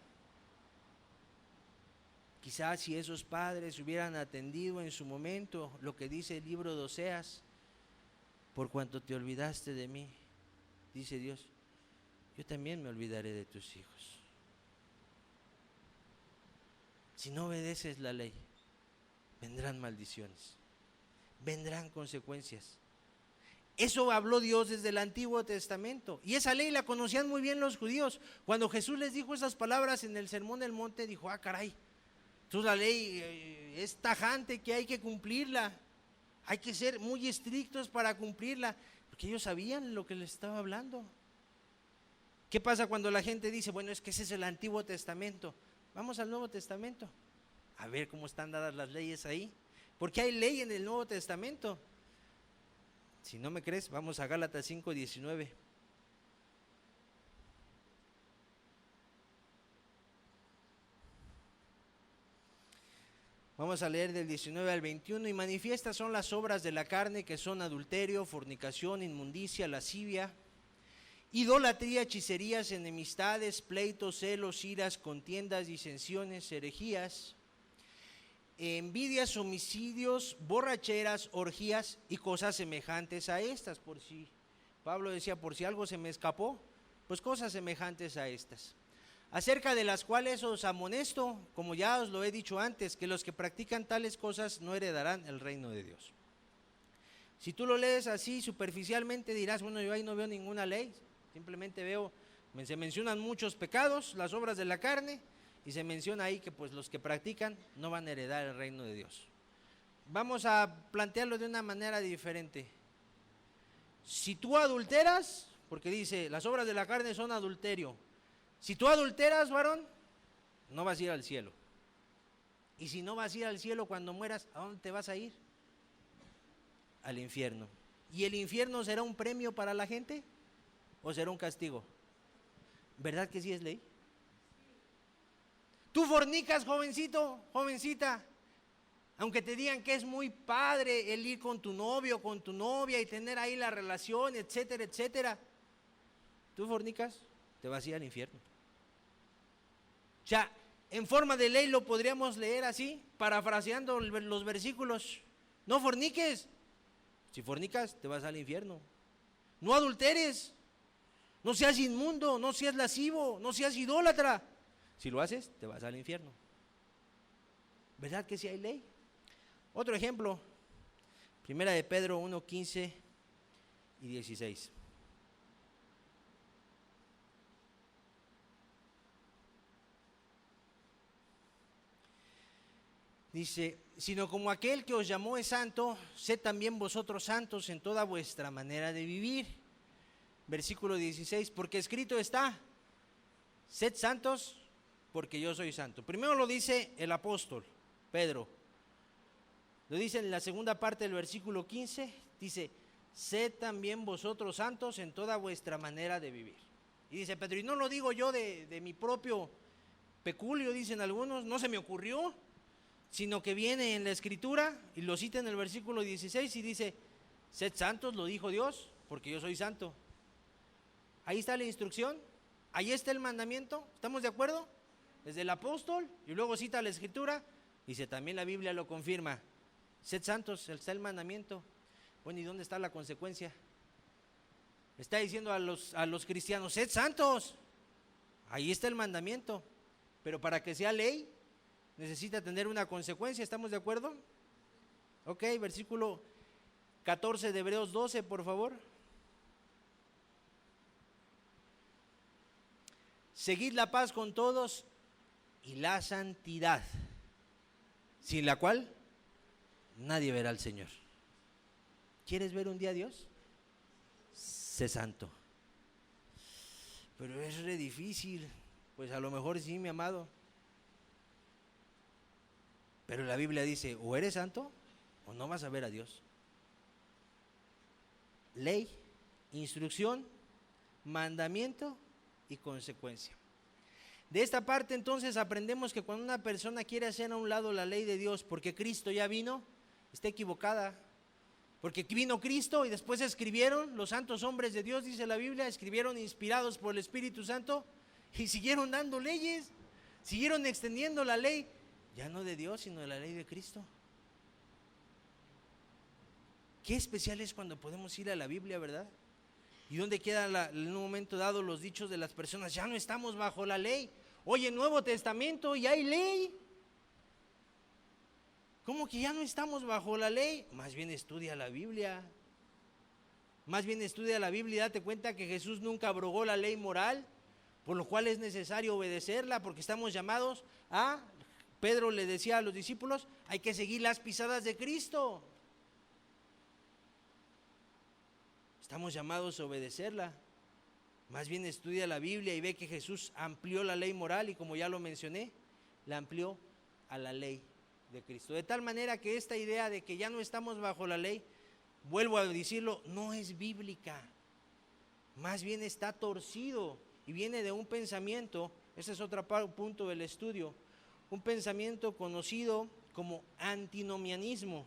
Quizás si esos padres hubieran atendido en su momento lo que dice el libro de Oseas, por cuanto te olvidaste de mí, dice Dios, yo también me olvidaré de tus hijos. Si no obedeces la ley, vendrán maldiciones, vendrán consecuencias. Eso habló Dios desde el Antiguo Testamento y esa ley la conocían muy bien los judíos. Cuando Jesús les dijo esas palabras en el Sermón del Monte, dijo, caray, entonces la ley es tajante, que hay que cumplirla, hay que ser muy estrictos para cumplirla, porque ellos sabían lo que les estaba hablando. ¿Qué pasa cuando la gente dice, bueno, es que ese es el Antiguo Testamento? Vamos al Nuevo Testamento, a ver cómo están dadas las leyes ahí, porque hay ley en el Nuevo Testamento. Si no me crees, vamos a Gálatas 5:19. Vamos a leer del 19 al 21. Y manifiestas son las obras de la carne, que son adulterio, fornicación, inmundicia, lascivia, idolatría, hechicerías, enemistades, pleitos, celos, iras, contiendas, disensiones, herejías, envidias, homicidios, borracheras, orgías y cosas semejantes a estas. Por si Pablo decía, por si algo se me escapó, pues cosas semejantes a estas, acerca de las cuales os amonesto, como ya os lo he dicho antes, que los que practican tales cosas no heredarán el reino de Dios. Si tú lo lees así superficialmente dirás, bueno, yo ahí no veo ninguna ley, simplemente veo, se mencionan muchos pecados, las obras de la carne, y se menciona ahí que pues los que practican no van a heredar el reino de Dios. Vamos a plantearlo de una manera diferente. Si tú adulteras, porque dice, las obras de la carne son adulterio. Si tú adulteras, varón, no vas a ir al cielo. Y si no vas a ir al cielo cuando mueras, ¿a dónde te vas a ir? Al infierno. ¿Y el infierno será un premio para la gente o será un castigo? ¿Verdad que sí es ley? Tú fornicas, jovencito, jovencita, aunque te digan que es muy padre el ir con tu novio, con tu novia y tener ahí la relación, etcétera, etcétera. Tú fornicas, te vas a ir al infierno. O sea, en forma de ley lo podríamos leer así, parafraseando los versículos. No forniques. Si fornicas, te vas al infierno. No adulteres. No seas inmundo, no seas lascivo, no seas idólatra. Si lo haces, te vas al infierno. ¿Verdad que sí hay ley? Otro ejemplo, Primera de Pedro 1, 15 y 16. Dice, sino como aquel que os llamó es santo, sed también vosotros santos en toda vuestra manera de vivir. Versículo 16, porque escrito está, sed santos porque yo soy santo. Primero lo dice el apóstol Pedro. Lo dice en la segunda parte del versículo 15, dice, sed también vosotros santos en toda vuestra manera de vivir. Y dice Pedro, y no lo digo yo de mi propio peculio, dicen algunos, no se me ocurrió, sino que viene en la escritura y lo cita en el versículo 16 y dice, sed santos, lo dijo Dios, porque yo soy santo. Ahí está la instrucción, ahí está el mandamiento, ¿estamos de acuerdo? Desde el apóstol y luego cita la escritura, dice también la Biblia lo confirma, sed santos, está el mandamiento. Bueno, ¿y dónde está la consecuencia? Está diciendo a los cristianos, sed santos, ahí está el mandamiento, pero para que sea ley, necesita tener una consecuencia, ¿estamos de acuerdo? Ok, versículo 14 de Hebreos 12, por favor. Seguid la paz con todos y la santidad, sin la cual nadie verá al Señor. ¿Quieres ver un día a Dios? Sé santo. Pero es re difícil. Pues a lo mejor sí, mi amado. Pero la Biblia dice, o eres santo o no vas a ver a Dios. Ley, instrucción, mandamiento y consecuencia. De esta parte entonces aprendemos que cuando una persona quiere hacer a un lado la ley de Dios porque Cristo ya vino, está equivocada. Porque vino Cristo y después escribieron, los santos hombres de Dios, dice la Biblia, escribieron inspirados por el Espíritu Santo y siguieron dando leyes, siguieron extendiendo la ley, ya no de Dios, sino de la ley de Cristo. Qué especial es cuando podemos ir a la Biblia, ¿verdad? ¿Y dónde quedan en un momento dado los dichos de las personas? Ya no estamos bajo la ley. Oye, Nuevo Testamento y hay ley. ¿Cómo que ya no estamos bajo la ley? Más bien estudia la Biblia. Más bien estudia la Biblia y date cuenta que Jesús nunca abrogó la ley moral, por lo cual es necesario obedecerla, porque estamos llamados a, Pedro le decía a los discípulos, hay que seguir las pisadas de Cristo. Estamos llamados a obedecerla. Más bien estudia la Biblia y ve que Jesús amplió la ley moral y, como ya lo mencioné, la amplió a la ley de Cristo. De tal manera que esta idea de que ya no estamos bajo la ley, vuelvo a decirlo, no es bíblica. Más bien está torcido y viene de un pensamiento, ese es otro punto del estudio, un pensamiento conocido como antinomianismo.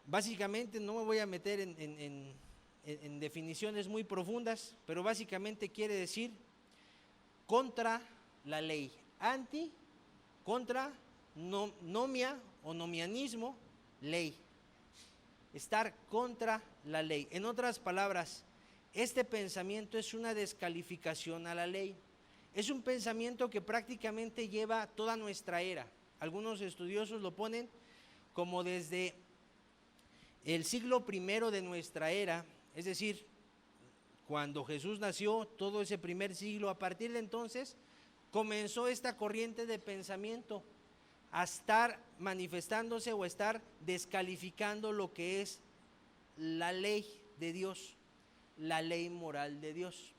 Básicamente, no me voy a meter en definiciones muy profundas, pero básicamente quiere decir contra la ley. Anti, contra, nomia o nomianismo, ley. Estar contra la ley. En otras palabras, este pensamiento es una descalificación a la ley. Es un pensamiento que prácticamente lleva toda nuestra era. Algunos estudiosos lo ponen como desde el siglo I de nuestra era, es decir, cuando Jesús nació, todo ese primer siglo, a partir de entonces comenzó esta corriente de pensamiento a estar manifestándose o a estar descalificando lo que es la ley de Dios, la ley moral de Dios.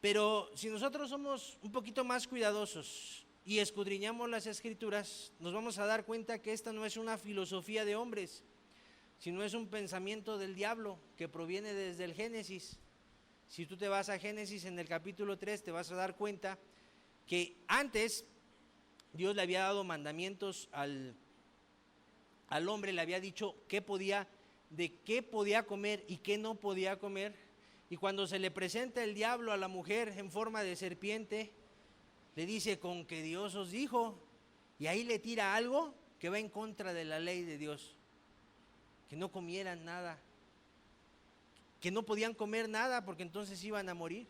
Pero si nosotros somos un poquito más cuidadosos y escudriñamos las Escrituras, nos vamos a dar cuenta que esta no es una filosofía de hombres, sino es un pensamiento del diablo que proviene desde el Génesis. Si tú te vas a Génesis en el capítulo 3, te vas a dar cuenta que antes Dios le había dado mandamientos al hombre, le había dicho de qué podía comer y qué no podía comer. Y cuando se le presenta el diablo a la mujer en forma de serpiente, le dice: con que Dios os dijo, y ahí le tira algo que va en contra de la ley de Dios, que no comieran nada, que no podían comer nada porque entonces iban a morir.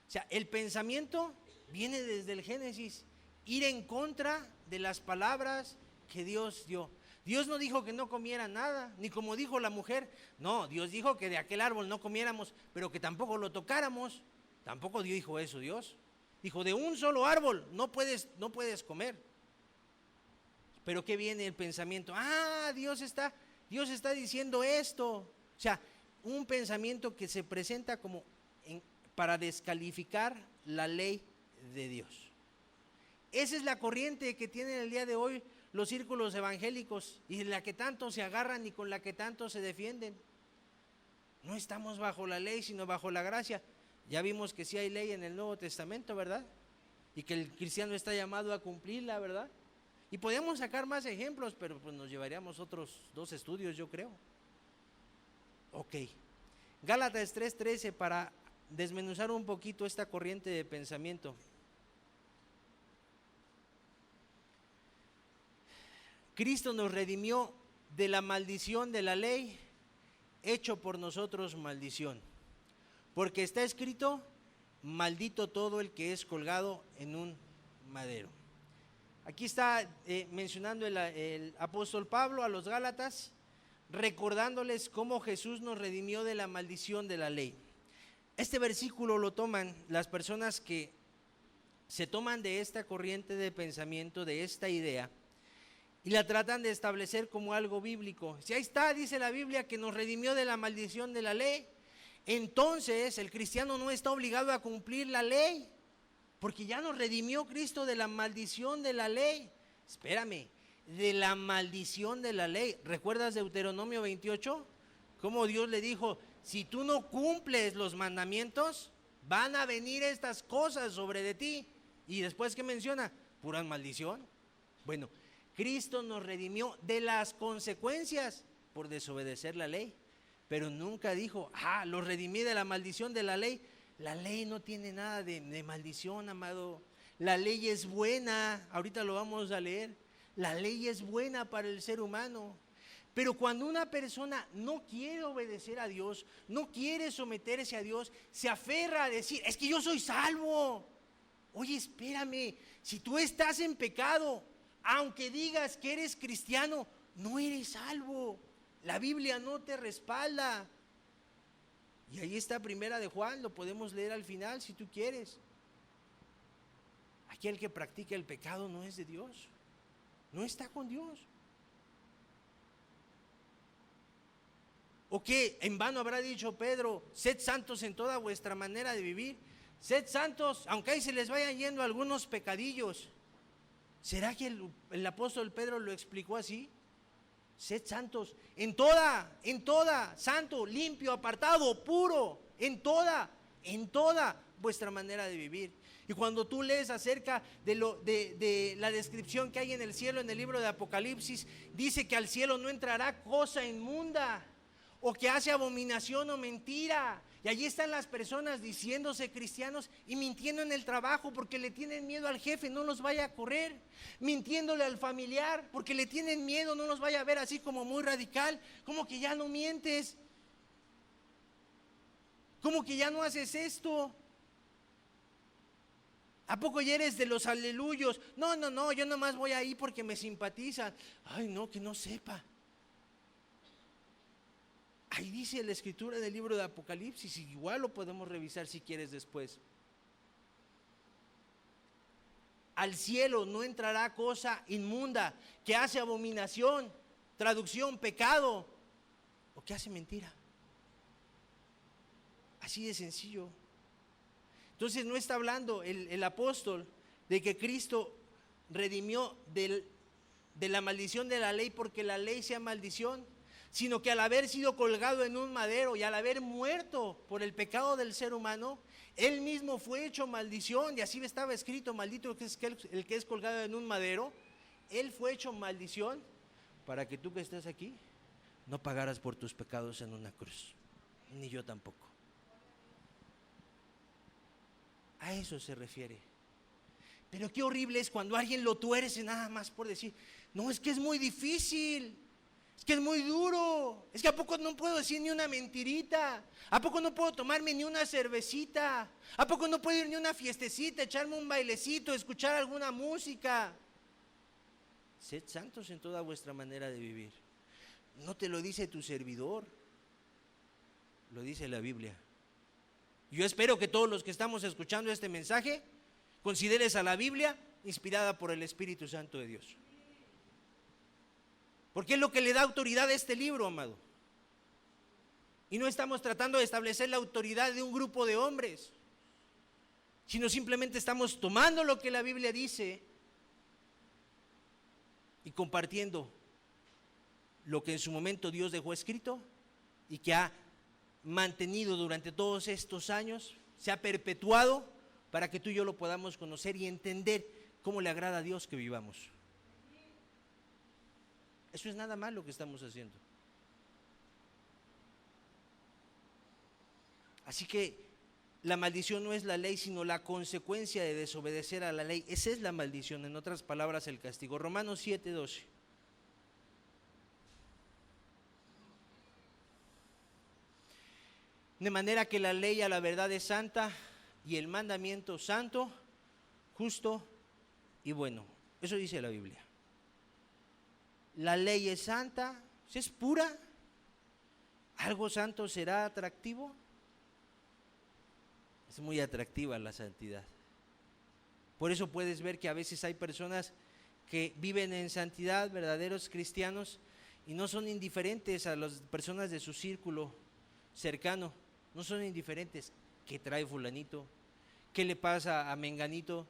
O sea, el pensamiento viene desde el Génesis, ir en contra de las palabras que Dios dio. Dios no dijo que no comiera nada, ni como dijo la mujer. No, Dios dijo que de aquel árbol no comiéramos, pero que tampoco lo tocáramos. Tampoco Dios dijo eso, Dios. Dijo: de un solo árbol no puedes comer. Pero ¿qué viene el pensamiento? Dios está diciendo esto. O sea, un pensamiento que se presenta como para descalificar la ley de Dios. Esa es la corriente que tienen el día de hoy los círculos evangélicos, y de la que tanto se agarran y con la que tanto se defienden. No estamos bajo la ley, sino bajo la gracia. Ya vimos que sí hay ley en el Nuevo Testamento, ¿verdad? Y que el cristiano está llamado a cumplirla, ¿verdad? Y podemos sacar más ejemplos, pero pues nos llevaríamos otros 2 estudios, yo creo. Ok. Gálatas 3:13, para desmenuzar un poquito esta corriente de pensamiento. Cristo nos redimió de la maldición de la ley, hecho por nosotros maldición. Porque está escrito: maldito todo el que es colgado en un madero. Aquí está mencionando el apóstol Pablo a los Gálatas, recordándoles cómo Jesús nos redimió de la maldición de la ley. Este versículo lo toman las personas que se toman de esta corriente de pensamiento, de esta idea, y la tratan de establecer como algo bíblico. Si ahí está, dice la Biblia, que nos redimió de la maldición de la ley, entonces el cristiano no está obligado a cumplir la ley, porque ya nos redimió Cristo de la maldición de la ley. Espérame, de la maldición de la ley. ¿Recuerdas Deuteronomio 28? Cómo Dios le dijo: si tú no cumples los mandamientos, van a venir estas cosas sobre de ti. Y después, ¿qué menciona? Pura maldición. Bueno, Cristo nos redimió de las consecuencias por desobedecer la ley, pero nunca dijo: los redimí de la maldición de la ley. La ley no tiene nada de maldición, amado. La ley es buena, ahorita lo vamos a leer. La ley es buena para el ser humano. Pero cuando una persona no quiere obedecer a Dios, no quiere someterse a Dios, se aferra a decir: es que yo soy salvo. Oye, espérame, si tú estás en pecado, aunque digas que eres cristiano, no eres salvo. La Biblia no te respalda. Y ahí está 1 de Juan, lo podemos leer al final si tú quieres. Aquel que practica el pecado no es de Dios, no está con Dios. ¿O qué? En vano habrá dicho Pedro: sed santos en toda vuestra manera de vivir. Sed santos, aunque ahí se les vayan yendo algunos pecadillos. ¿Será que el apóstol Pedro lo explicó así? Sed santos en toda, santo, limpio, apartado, puro, en toda vuestra manera de vivir. Y cuando tú lees acerca de la descripción que hay en el cielo en el libro de Apocalipsis, dice que al cielo no entrará cosa inmunda o que hace abominación o mentira. Y allí están las personas diciéndose cristianos y mintiendo en el trabajo porque le tienen miedo al jefe, no los vaya a correr. Mintiéndole al familiar porque le tienen miedo, no los vaya a ver así como muy radical, como que ya no mientes, como que ya no haces esto. ¿A poco ya eres de los aleluyos? No, yo nomás voy ahí porque me simpatizan. Ay, no, que no sepa. Ahí dice la escritura del libro de Apocalipsis, igual lo podemos revisar si quieres después. Al cielo no entrará cosa inmunda, que hace abominación, traducción, pecado, o que hace mentira. Así de sencillo. Entonces no está hablando el apóstol de que Cristo redimió de la maldición de la ley porque la ley sea maldición, sino que al haber sido colgado en un madero y al haber muerto por el pecado del ser humano, Él mismo fue hecho maldición, y así estaba escrito: maldito es el que es colgado en un madero. Él fue hecho maldición para que tú que estás aquí no pagaras por tus pecados en una cruz, ni yo tampoco. A eso se refiere. Pero qué horrible es cuando alguien lo tuerce nada más por decir: no, es que es muy difícil, es que es muy duro, es que a poco no puedo decir ni una mentirita, a poco no puedo tomarme ni una cervecita, a poco no puedo ir ni a una fiestecita, echarme un bailecito, escuchar alguna música. Sed santos en toda vuestra manera de vivir. No te lo dice tu servidor, lo dice la Biblia. Yo espero que todos los que estamos escuchando este mensaje consideres a la Biblia inspirada por el Espíritu Santo de Dios, porque es lo que le da autoridad a este libro, amado. Y no estamos tratando de establecer la autoridad de un grupo de hombres, sino simplemente estamos tomando lo que la Biblia dice y compartiendo lo que en su momento Dios dejó escrito y que ha mantenido durante todos estos años, se ha perpetuado para que tú y yo lo podamos conocer y entender cómo le agrada a Dios que vivamos. Eso es nada más lo que estamos haciendo. Así que la maldición no es la ley, sino la consecuencia de desobedecer a la ley. Esa es la maldición, en otras palabras, el castigo. Romanos 7:12. De manera que la ley a la verdad es santa y el mandamiento santo, justo y bueno. Eso dice la Biblia. La ley es santa, es pura. ¿Algo santo será atractivo? Es muy atractiva la santidad. Por eso puedes ver que a veces hay personas que viven en santidad, verdaderos cristianos, y no son indiferentes a las personas de su círculo cercano. No son indiferentes. ¿Qué trae fulanito? ¿Qué le pasa a menganito?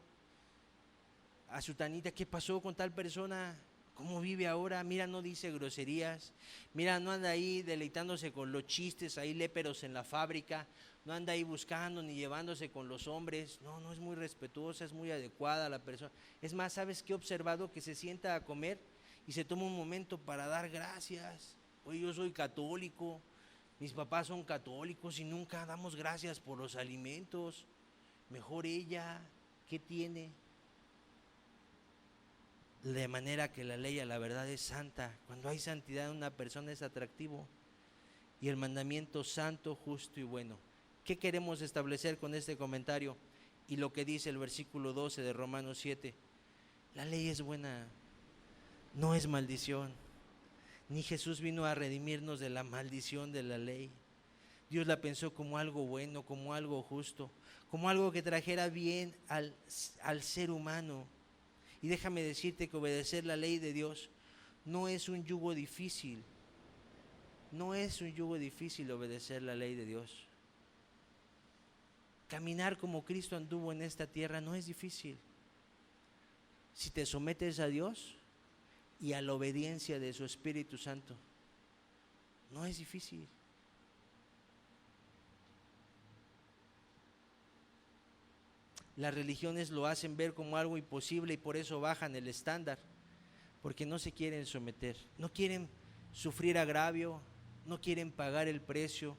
A sutanita, ¿qué pasó con tal persona? ¿Cómo vive ahora? Mira, no dice groserías. Mira, no anda ahí deleitándose con los chistes, ahí léperos en la fábrica. No anda ahí buscando ni llevándose con los hombres. No es muy respetuosa, es muy adecuada la persona. Es más, ¿sabes qué he observado? Que se sienta a comer y se toma un momento para dar gracias. Oye, yo soy católico, mis papás son católicos y nunca damos gracias por los alimentos. Mejor ella, ¿qué tiene? De manera que la ley a la verdad es santa. Cuando hay santidad en una persona es atractivo. Y el mandamiento santo, justo y bueno. ¿Qué queremos establecer con este comentario? Y lo que dice el versículo 12 de Romanos 7. La ley es buena, no es maldición. Ni Jesús vino a redimirnos de la maldición de la ley. Dios la pensó como algo bueno, como algo justo, como algo que trajera bien al ser humano. Y déjame decirte que obedecer la ley de Dios no es un yugo difícil. No es un yugo difícil obedecer la ley de Dios. Caminar como Cristo anduvo en esta tierra no es difícil. Si te sometes a Dios y a la obediencia de su Espíritu Santo, no es difícil. Las religiones lo hacen ver como algo imposible y por eso bajan el estándar, porque no se quieren someter, no quieren sufrir agravio, no quieren pagar el precio,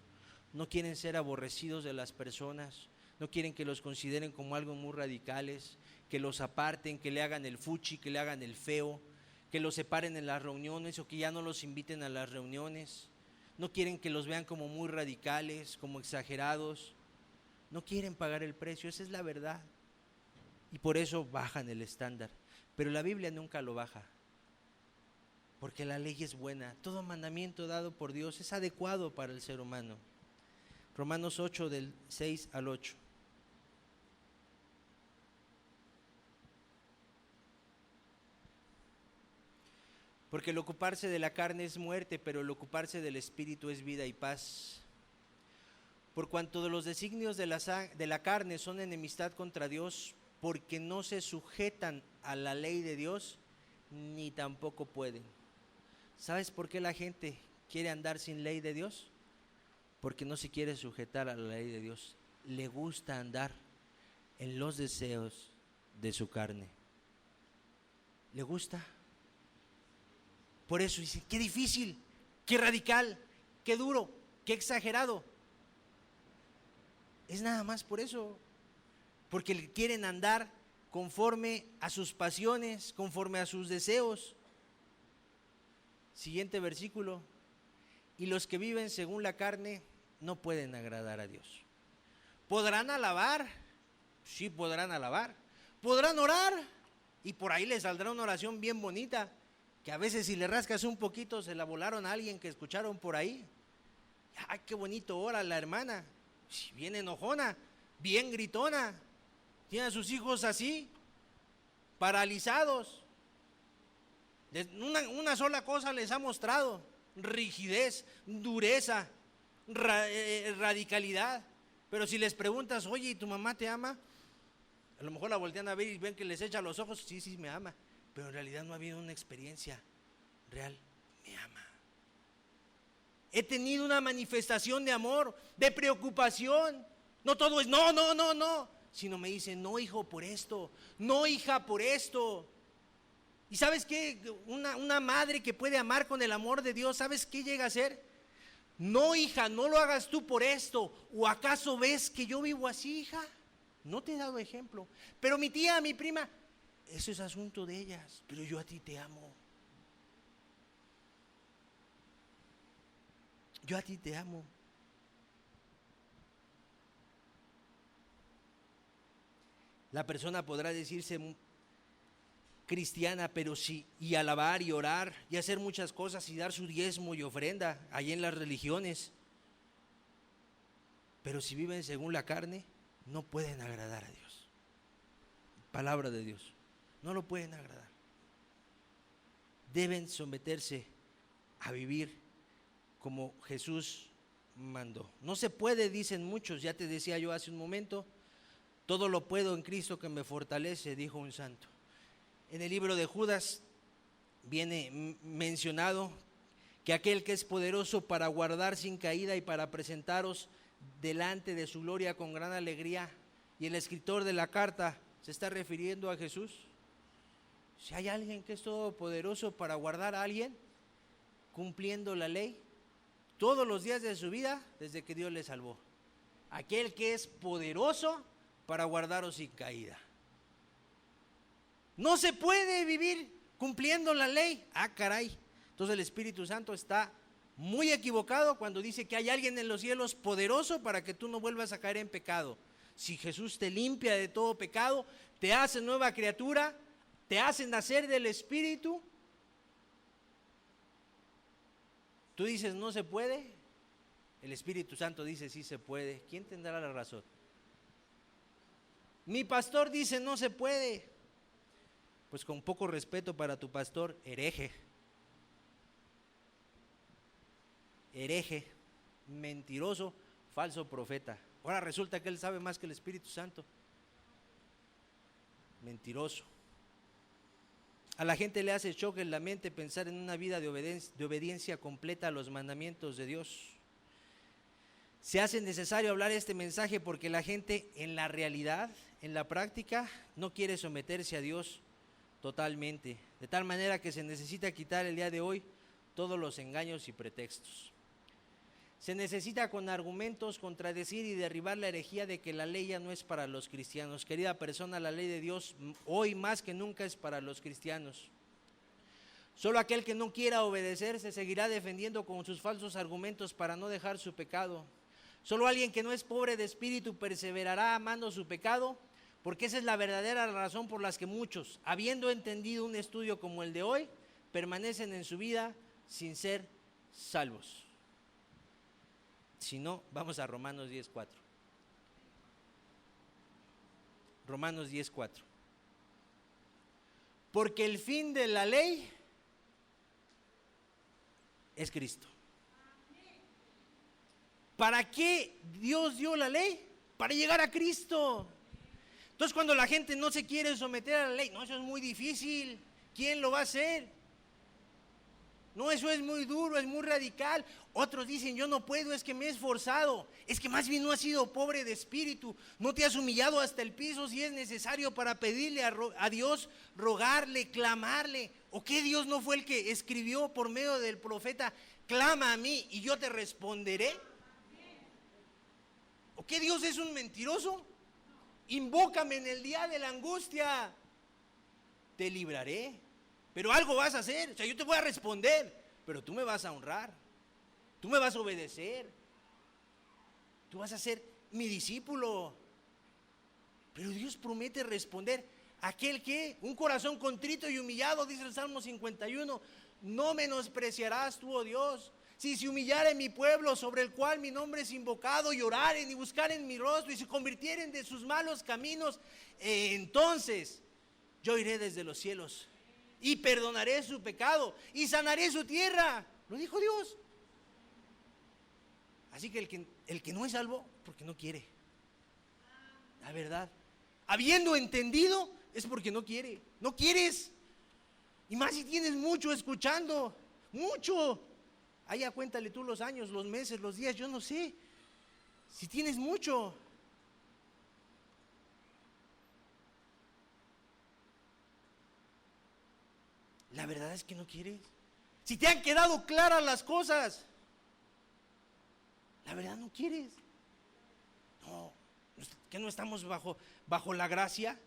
no quieren ser aborrecidos de las personas, no quieren que los consideren como algo muy radicales, que los aparten, que le hagan el fuchi, que le hagan el feo, que los separen en las reuniones o que ya no los inviten a las reuniones. No quieren que los vean como muy radicales, como exagerados. No quieren pagar el precio, esa es la verdad. Y por eso bajan el estándar. Pero la Biblia nunca lo baja, porque la ley es buena. Todo mandamiento dado por Dios es adecuado para el ser humano. Romanos 8, del 6 al 8. Porque el ocuparse de la carne es muerte, pero el ocuparse del Espíritu es vida y paz. Por cuanto de los designios de la carne son enemistad contra Dios, porque no se sujetan a la ley de Dios, ni tampoco pueden. ¿Sabes por qué la gente quiere andar sin ley de Dios? Porque no se quiere sujetar a la ley de Dios. Le gusta andar en los deseos de su carne. Le gusta. Por eso dicen, qué difícil, qué radical, qué duro, qué exagerado. Es nada más por eso, porque quieren andar conforme a sus pasiones, conforme a sus deseos. Siguiente versículo. Y los que viven según la carne no pueden agradar a Dios. ¿Podrán alabar? Sí, podrán alabar. ¿Podrán orar? Y por ahí les saldrá una oración bien bonita, que a veces si le rascas un poquito se la volaron a alguien que escucharon por ahí. ¡Ay, qué bonito ora la hermana! Bien enojona, bien gritona. Tiene a sus hijos así, paralizados. Una sola cosa les ha mostrado: rigidez, dureza, radicalidad. Pero si les preguntas, oye, ¿y tu mamá te ama? A lo mejor la voltean a ver y ven que les echa los ojos, sí, sí me ama, pero en realidad no ha habido una experiencia real. Me ama. He tenido una manifestación de amor, de preocupación. No todo es no, no, no, no, sino me dicen, no hijo por esto, no hija por esto. ¿Y sabes qué? Una madre que puede amar con el amor de Dios, ¿sabes qué llega a ser? No hija, no lo hagas tú por esto. ¿O acaso ves que yo vivo así, hija? No te he dado ejemplo. Pero mi tía, mi prima, eso es asunto de ellas, pero yo a ti te amo. Yo a ti te amo. La persona podrá decirse cristiana, pero sí, y alabar y orar y hacer muchas cosas y dar su diezmo y ofrenda allí en las religiones. Pero si viven según la carne, no pueden agradar a Dios. Palabra de Dios. No lo pueden agradar. Deben someterse a vivir como Jesús mandó. No se puede, dicen muchos, ya te decía yo hace un momento, todo lo puedo en Cristo que me fortalece, dijo un santo. En el libro de Judas viene mencionado que aquel que es poderoso para guardar sin caída y para presentaros delante de su gloria con gran alegría, y el escritor de la carta se está refiriendo a Jesús. Si hay alguien que es todopoderoso para guardar a alguien cumpliendo la ley todos los días de su vida desde que Dios le salvó, aquel que es poderoso para guardaros sin caída. No se puede vivir cumpliendo la ley. Ah, caray. Entonces el Espíritu Santo está muy equivocado cuando dice que hay alguien en los cielos poderoso para que tú no vuelvas a caer en pecado. Si Jesús te limpia de todo pecado, te hace nueva criatura, te hace nacer del Espíritu, tú dices no se puede, el Espíritu Santo dice sí se puede. ¿Quién tendrá la razón? Mi pastor dice no se puede. Pues con poco respeto para tu pastor, hereje, mentiroso, falso profeta. Ahora resulta que él sabe más que el Espíritu Santo. Mentiroso. A la gente le hace choque en la mente pensar en una vida de obediencia completa a los mandamientos de Dios. Se hace necesario hablar este mensaje porque la gente en la realidad, en la práctica, no quiere someterse a Dios totalmente, de tal manera que se necesita quitar el día de hoy todos los engaños y pretextos. Se necesita con argumentos contradecir y derribar la herejía de que la ley ya no es para los cristianos. Querida persona, la ley de Dios hoy más que nunca es para los cristianos. Solo aquel que no quiera obedecer se seguirá defendiendo con sus falsos argumentos para no dejar su pecado. Solo alguien que no es pobre de espíritu perseverará amando su pecado, porque esa es la verdadera razón por la que muchos, habiendo entendido un estudio como el de hoy, permanecen en su vida sin ser salvos. Si no, vamos a Romanos 10:4. Romanos 10:4. Porque el fin de la ley es Cristo. ¿Para qué Dios dio la ley? Para llegar a Cristo. Entonces, cuando la gente no se quiere someter a la ley, no, eso es muy difícil. ¿Quién lo va a hacer? No, eso es muy duro, es muy radical. Otros dicen, yo no puedo, es que me he esforzado. Es que más bien no has sido pobre de espíritu. No te has humillado hasta el piso si es necesario para pedirle a Dios, rogarle, clamarle. ¿O qué Dios no fue el que escribió por medio del profeta, clama a mí y yo te responderé? ¿O qué Dios es un mentiroso? Invócame en el día de la angustia, te libraré. Pero algo vas a hacer, o sea, yo te voy a responder, pero tú me vas a honrar, tú me vas a obedecer, tú vas a ser mi discípulo. Pero Dios promete responder. Aquel que, un corazón contrito y humillado, dice el Salmo 51, no menospreciarás tú, oh Dios. Si se humillare mi pueblo sobre el cual mi nombre es invocado, y oraren y buscaren mi rostro y se convirtieren de sus malos caminos, entonces yo iré desde los cielos y perdonaré su pecado y sanaré su tierra. Lo dijo Dios. Así que el que no es salvo, porque no quiere. La verdad, habiendo entendido, es porque no quiere. No quieres. Y más si tienes mucho escuchando, mucho. Allá cuéntale tú los años, los meses, los días, yo no sé. Si tienes mucho. La verdad es que no quieres. Si te han quedado claras las cosas, la verdad no quieres. No, que no estamos bajo la gracia.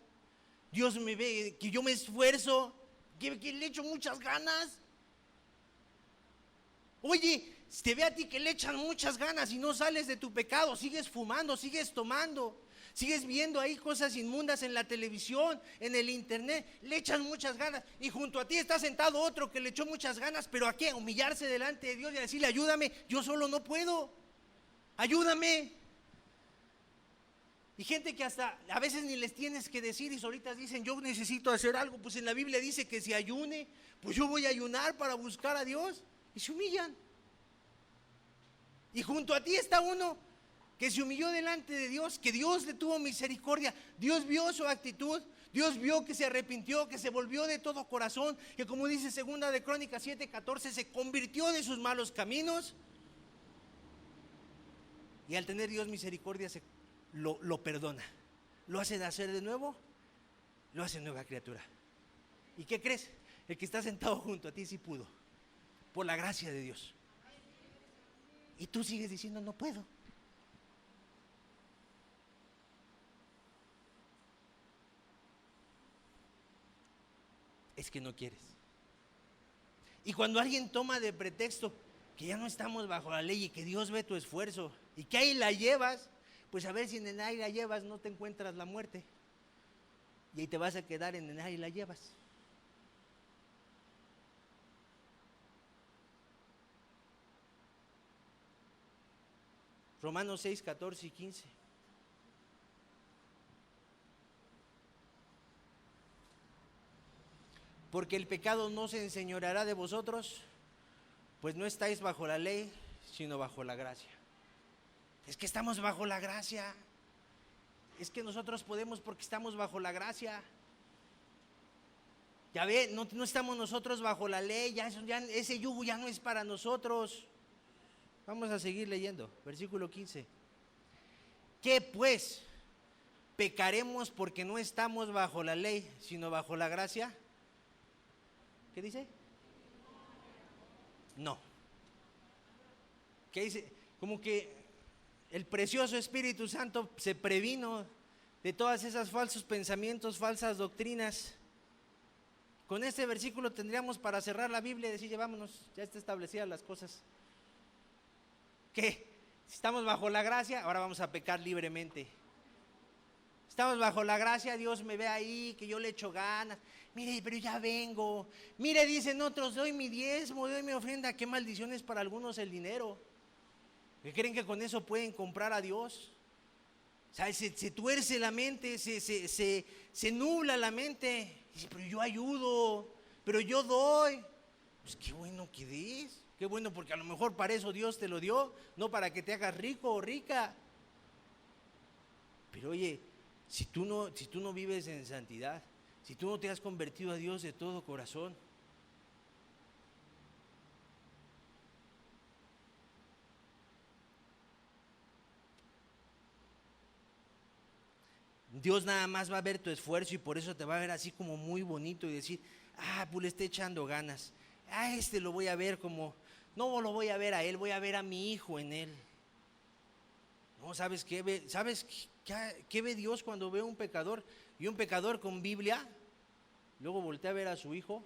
Dios me ve, que yo me esfuerzo, que le echo muchas ganas. Oye, te ve a ti que le echan muchas ganas y no sales de tu pecado, sigues fumando, sigues tomando, sigues viendo ahí cosas inmundas en la televisión, en el internet, le echan muchas ganas y junto a ti está sentado otro que le echó muchas ganas, pero ¿a qué? A humillarse delante de Dios y a decirle, ayúdame, yo solo no puedo, ayúdame. Y gente que hasta a veces ni les tienes que decir y solitas dicen, yo necesito hacer algo, pues en la Biblia dice que si ayune, pues yo voy a ayunar para buscar a Dios. Y se humillan. Y junto a ti está uno que se humilló delante de Dios, que Dios le tuvo misericordia, Dios vio su actitud, Dios vio que se arrepintió, que se volvió de todo corazón, que como dice segunda de Crónicas 7:14, se convirtió de sus malos caminos. Y al tener Dios misericordia lo perdona, lo hace nacer de nuevo, lo hace nueva criatura. ¿Y qué crees? El que está sentado junto a ti sí pudo, por la gracia de Dios. Y tú sigues diciendo, no puedo. Es que no quieres. Y cuando alguien toma de pretexto que ya no estamos bajo la ley y que Dios ve tu esfuerzo y que ahí la llevas, pues a ver si en el ahí la llevas no te encuentras la muerte. Y ahí te vas a quedar en el ahí la llevas. Romanos 6:14 y 15. Porque el pecado no se enseñoreará de vosotros, pues no estáis bajo la ley, sino bajo la gracia. Es que estamos bajo la gracia. Es que nosotros podemos porque estamos bajo la gracia. Ya ve, no estamos nosotros bajo la ley, ya ese yugo ya no es para nosotros. Vamos a seguir leyendo, versículo 15. ¿Qué pues? ¿Pecaremos porque no estamos bajo la ley, sino bajo la gracia? ¿Qué dice? No. ¿Qué dice? Como que el precioso Espíritu Santo se previno de todas esas falsos pensamientos, falsas doctrinas. Con este versículo tendríamos para cerrar la Biblia y decir, ya vámonos, ya están establecidas las cosas. ¿Qué? Si estamos bajo la gracia, ahora vamos a pecar libremente. Estamos bajo la gracia, Dios me ve ahí, que yo le echo ganas. Mire, pero ya vengo. Mire, dicen otros, doy mi diezmo, doy mi ofrenda. Qué maldiciones para algunos el dinero. ¿Que creen que con eso pueden comprar a Dios? O sea, se tuerce la mente, se nubla la mente. Dice, pero yo ayudo, pero yo doy. Pues qué bueno que des. Qué bueno, porque a lo mejor para eso Dios te lo dio, no para que te hagas rico o rica. Pero oye, si tú no vives en santidad, si tú no te has convertido a Dios de todo corazón, Dios nada más va a ver tu esfuerzo y por eso te va a ver así como muy bonito y decir, pues le está echando ganas. Lo voy a ver como, no lo voy a ver a él, voy a ver a mi hijo en él. No, ¿sabes qué? ¿Sabes qué ve Dios cuando ve a un pecador? Y un pecador con Biblia, luego voltea a ver a su hijo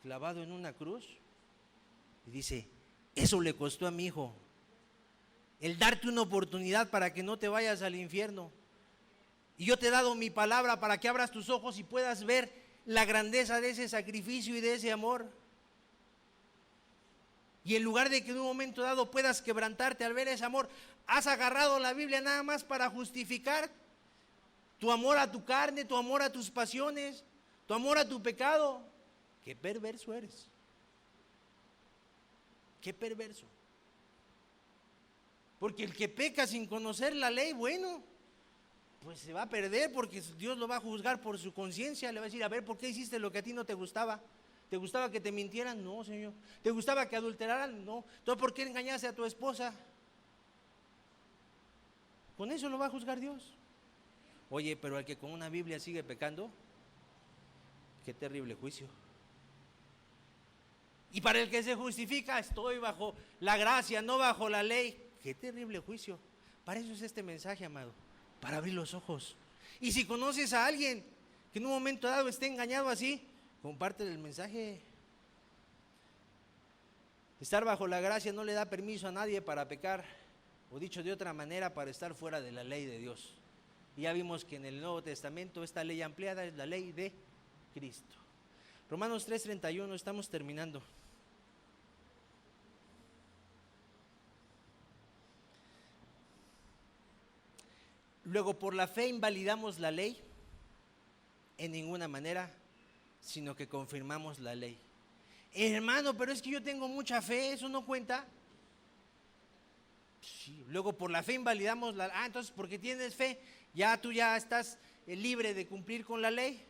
clavado en una cruz y dice, eso le costó a mi hijo, el darte una oportunidad para que no te vayas al infierno. Y yo te he dado mi palabra para que abras tus ojos y puedas ver la grandeza de ese sacrificio y de ese amor. Y en lugar de que en un momento dado puedas quebrantarte al ver ese amor, has agarrado la Biblia nada más para justificar tu amor a tu carne, tu amor a tus pasiones, tu amor a tu pecado. Qué perverso eres. Qué perverso. Porque el que peca sin conocer la ley, bueno, pues se va a perder porque Dios lo va a juzgar por su conciencia. Le va a decir, a ver, ¿por qué hiciste lo que a ti no te gustaba? ¿Te gustaba que te mintieran? No, Señor. ¿Te gustaba que adulteraran? No. Entonces, ¿por qué engañaste a tu esposa? Con eso lo va a juzgar Dios. Oye, pero al que con una Biblia sigue pecando, qué terrible juicio. Y para el que se justifica, estoy bajo la gracia, no bajo la ley, qué terrible juicio. Para eso es este mensaje, amado, para abrir los ojos. Y si conoces a alguien que en un momento dado esté engañado así, compártele el mensaje. Estar bajo la gracia no le da permiso a nadie para pecar, o dicho de otra manera, para estar fuera de la ley de Dios. Y ya vimos que en el Nuevo Testamento esta ley ampliada es la ley de Cristo. Romanos 3:31, estamos terminando. Luego, por la fe invalidamos la ley en ninguna manera, sino que confirmamos la ley. Hermano, pero es que yo tengo mucha fe, ¿eso no cuenta? Sí. Luego, por la fe invalidamos la ley. Entonces, porque tienes fe, tú ya estás libre de cumplir con la ley.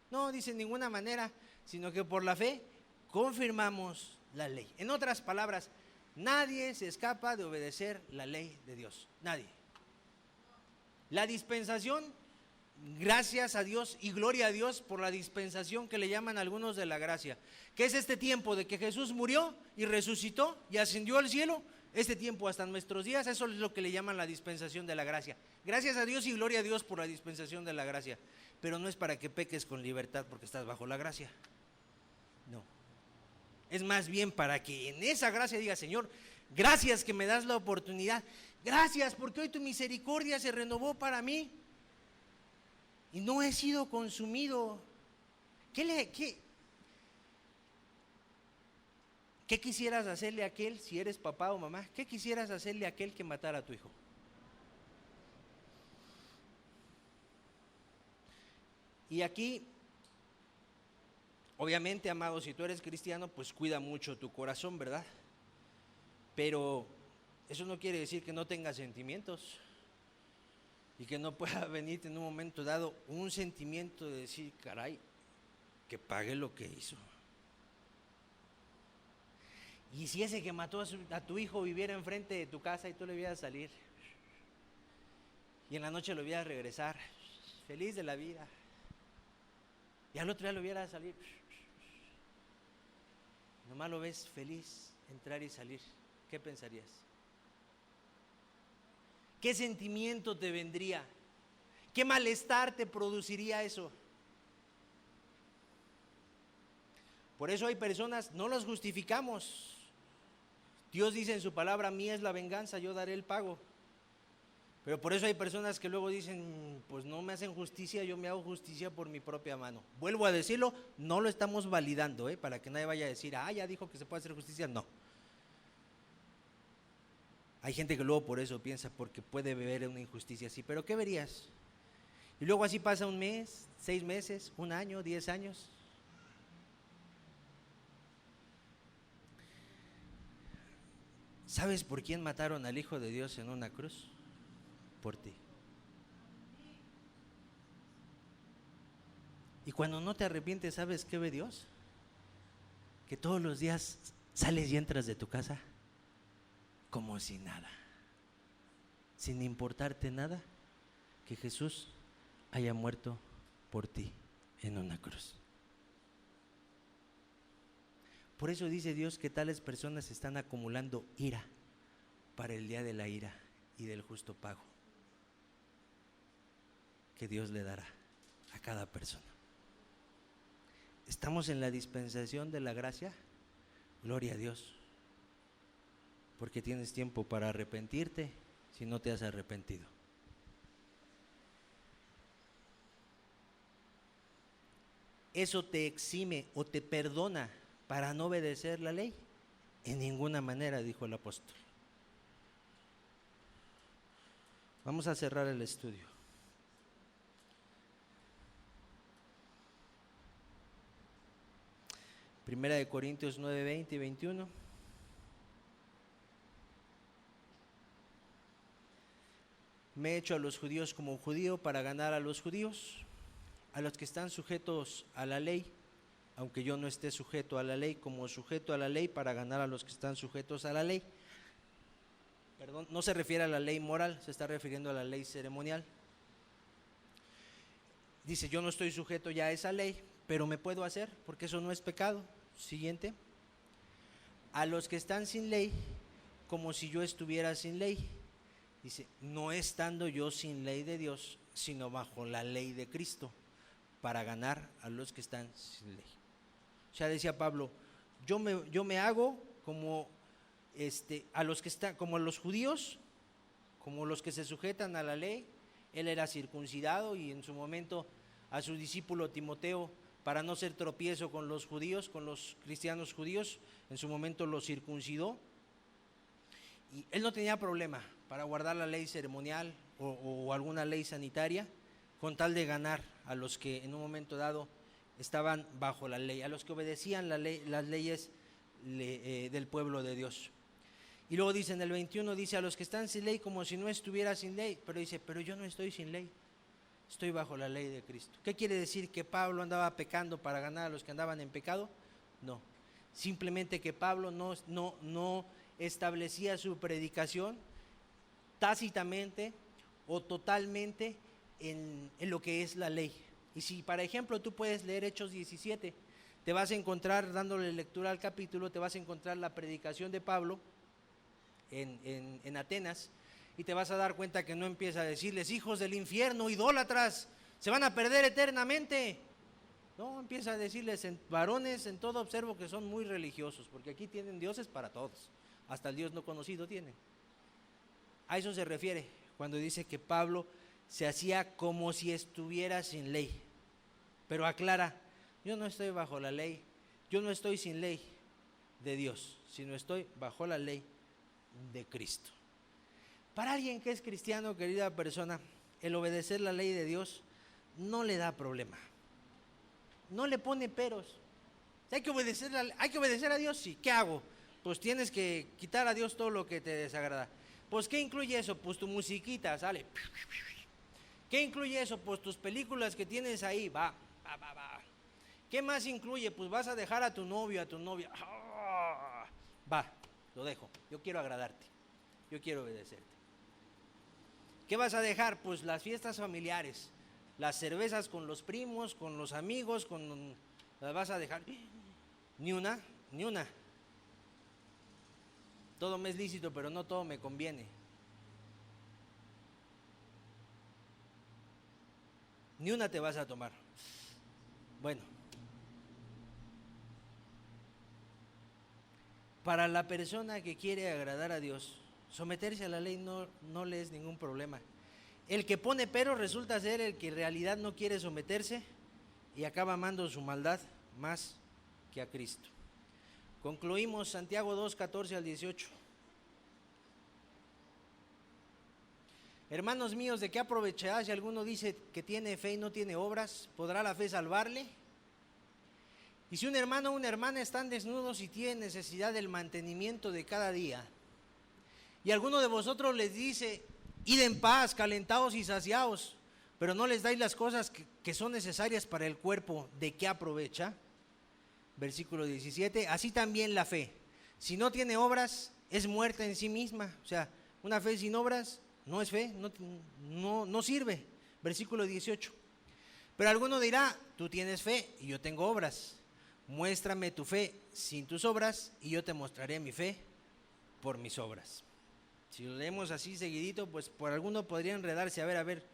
No, dice en ninguna manera, sino que por la fe confirmamos la ley. En otras palabras, nadie se escapa de obedecer la ley de Dios. Nadie. La dispensación, gracias a Dios y gloria a Dios por la dispensación que le llaman algunos de la gracia, que es este tiempo de que Jesús murió y resucitó y ascendió al cielo, este tiempo hasta nuestros días, eso es lo que le llaman la dispensación de la gracia. Gracias a Dios y gloria a Dios por la dispensación de la gracia, pero no es para que peques con libertad porque estás bajo la gracia, no. Es más bien para que en esa gracia digas, Señor, gracias que me das la oportunidad, gracias porque hoy tu misericordia se renovó para mí y no he sido consumido. ¿Qué quisieras hacerle a aquel, si eres papá o mamá, qué quisieras hacerle a aquel que matara a tu hijo? Y aquí, obviamente, amado, si tú eres cristiano, pues cuida mucho tu corazón, ¿verdad? Pero eso no quiere decir que no tengas sentimientos y que no pueda venirte en un momento dado un sentimiento de decir, caray, que pague lo que hizo. Y si ese que mató a tu hijo viviera enfrente de tu casa y tú le vieras salir, y en la noche lo vieras regresar, feliz de la vida, y al otro día lo vieras salir, nomás lo ves feliz entrar y salir, ¿qué pensarías? ¿Qué sentimiento te vendría? ¿Qué malestar te produciría eso? Por eso hay personas, no los justificamos. Dios dice en su palabra, mía es la venganza, yo daré el pago. Pero por eso hay personas que luego dicen, pues no me hacen justicia, yo me hago justicia por mi propia mano. Vuelvo a decirlo, no lo estamos validando, para que nadie vaya a decir, ya dijo que se puede hacer justicia. No. Hay gente que luego por eso piensa, porque puede ver una injusticia así. Pero ¿qué verías? Y luego así pasa un mes, 6 meses, 1 año, 10 años. ¿Sabes por quién mataron al Hijo de Dios en una cruz? Por ti. Y cuando no te arrepientes, ¿sabes qué ve Dios? Que todos los días sales y entras de tu casa como si nada, sin importarte nada, que Jesús haya muerto por ti en una cruz. Por eso dice Dios que tales personas están acumulando ira para el día de la ira y del justo pago que Dios le dará a cada persona. ¿Estamos en la dispensación de la gracia? Gloria a Dios, porque tienes tiempo para arrepentirte si no te has arrepentido. ¿Eso te exime o te perdona para no obedecer la ley? En ninguna manera, dijo el apóstol. Vamos a cerrar el estudio. Primera de Corintios 9, 20 y 21. Me he hecho a los judíos como judío para ganar a los judíos, a los que están sujetos a la ley, aunque yo no esté sujeto a la ley, como sujeto a la ley para ganar a los que están sujetos a la ley. Perdón, no se refiere a la ley moral, se está refiriendo a la ley ceremonial. Dice, yo no estoy sujeto ya a esa ley, pero me puedo hacer, porque eso no es pecado. Siguiente. A los que están sin ley, como si yo estuviera sin ley. Dice, no estando yo sin ley de Dios, sino bajo la ley de Cristo, para ganar a los que están sin ley. O sea, decía Pablo, yo me hago como a los que están, como los judíos, como los que se sujetan a la ley. Él era circuncidado y en su momento a su discípulo Timoteo, para no ser tropiezo con los judíos, con los cristianos judíos, en su momento lo circuncidó. Y él no tenía problema para guardar la ley ceremonial o alguna ley sanitaria, con tal de ganar a los que en un momento dado estaban bajo la ley, a los que obedecían las leyes del pueblo de Dios. Y luego dice en el 21, dice, a los que están sin ley como si no estuviera sin ley, pero dice, pero yo no estoy sin ley, estoy bajo la ley de Cristo. ¿Qué quiere decir? ¿Que Pablo andaba pecando para ganar a los que andaban en pecado? No, simplemente que Pablo no establecía su predicación tácitamente o totalmente en lo que es la ley. Y si, por ejemplo, tú puedes leer Hechos 17, te vas a encontrar, dándole lectura al capítulo, te vas a encontrar la predicación de Pablo en Atenas, y te vas a dar cuenta que no empieza a decirles, hijos del infierno, idólatras, se van a perder eternamente. No, empieza a decirles, varones, en todo observo que son muy religiosos, porque aquí tienen dioses para todos, hasta el Dios no conocido tienen. A eso se refiere cuando dice que Pablo se hacía como si estuviera sin ley, pero aclara, yo no estoy bajo la ley, yo no estoy sin ley de Dios, sino estoy bajo la ley de Cristo. Para alguien que es cristiano, querida persona, el obedecer la ley de Dios no le da problema, no le pone peros. Hay que obedecer a Dios, sí. ¿Qué hago? Pues tienes que quitar a Dios todo lo que te desagrada. Pues ¿qué incluye eso? Pues tu musiquita, sale. ¿Qué incluye eso? Pues tus películas que tienes ahí, va. ¿Qué más incluye? Pues vas a dejar a tu novio, a tu novia. Va, lo dejo. Yo quiero agradarte. Yo quiero obedecerte. ¿Qué vas a dejar? Pues las fiestas familiares, las cervezas con los primos, con los amigos, las vas a dejar. Ni una, ni una. Todo me es lícito, pero no todo me conviene. Ni una te vas a tomar. Bueno, para la persona que quiere agradar a Dios, someterse a la ley no le es ningún problema. El que pone pero resulta ser el que en realidad no quiere someterse y acaba amando su maldad más que a Cristo. Concluimos Santiago 2, 14 al 18. Hermanos míos, ¿de qué aprovechará si alguno dice que tiene fe y no tiene obras? ¿Podrá la fe salvarle? Y si un hermano o una hermana están desnudos y tienen necesidad del mantenimiento de cada día, y alguno de vosotros les dice, id en paz, calentaos y saciaos, pero no les dais las cosas que son necesarias para el cuerpo, ¿de qué aprovecha? Versículo 17, así también la fe, si no tiene obras, es muerta en sí misma. O sea, una fe sin obras no es fe, no sirve. Versículo 18, pero alguno dirá, tú tienes fe y yo tengo obras. Muéstrame tu fe sin tus obras y yo te mostraré mi fe por mis obras. Si lo leemos así seguidito, pues por alguno podría enredarse. A ver,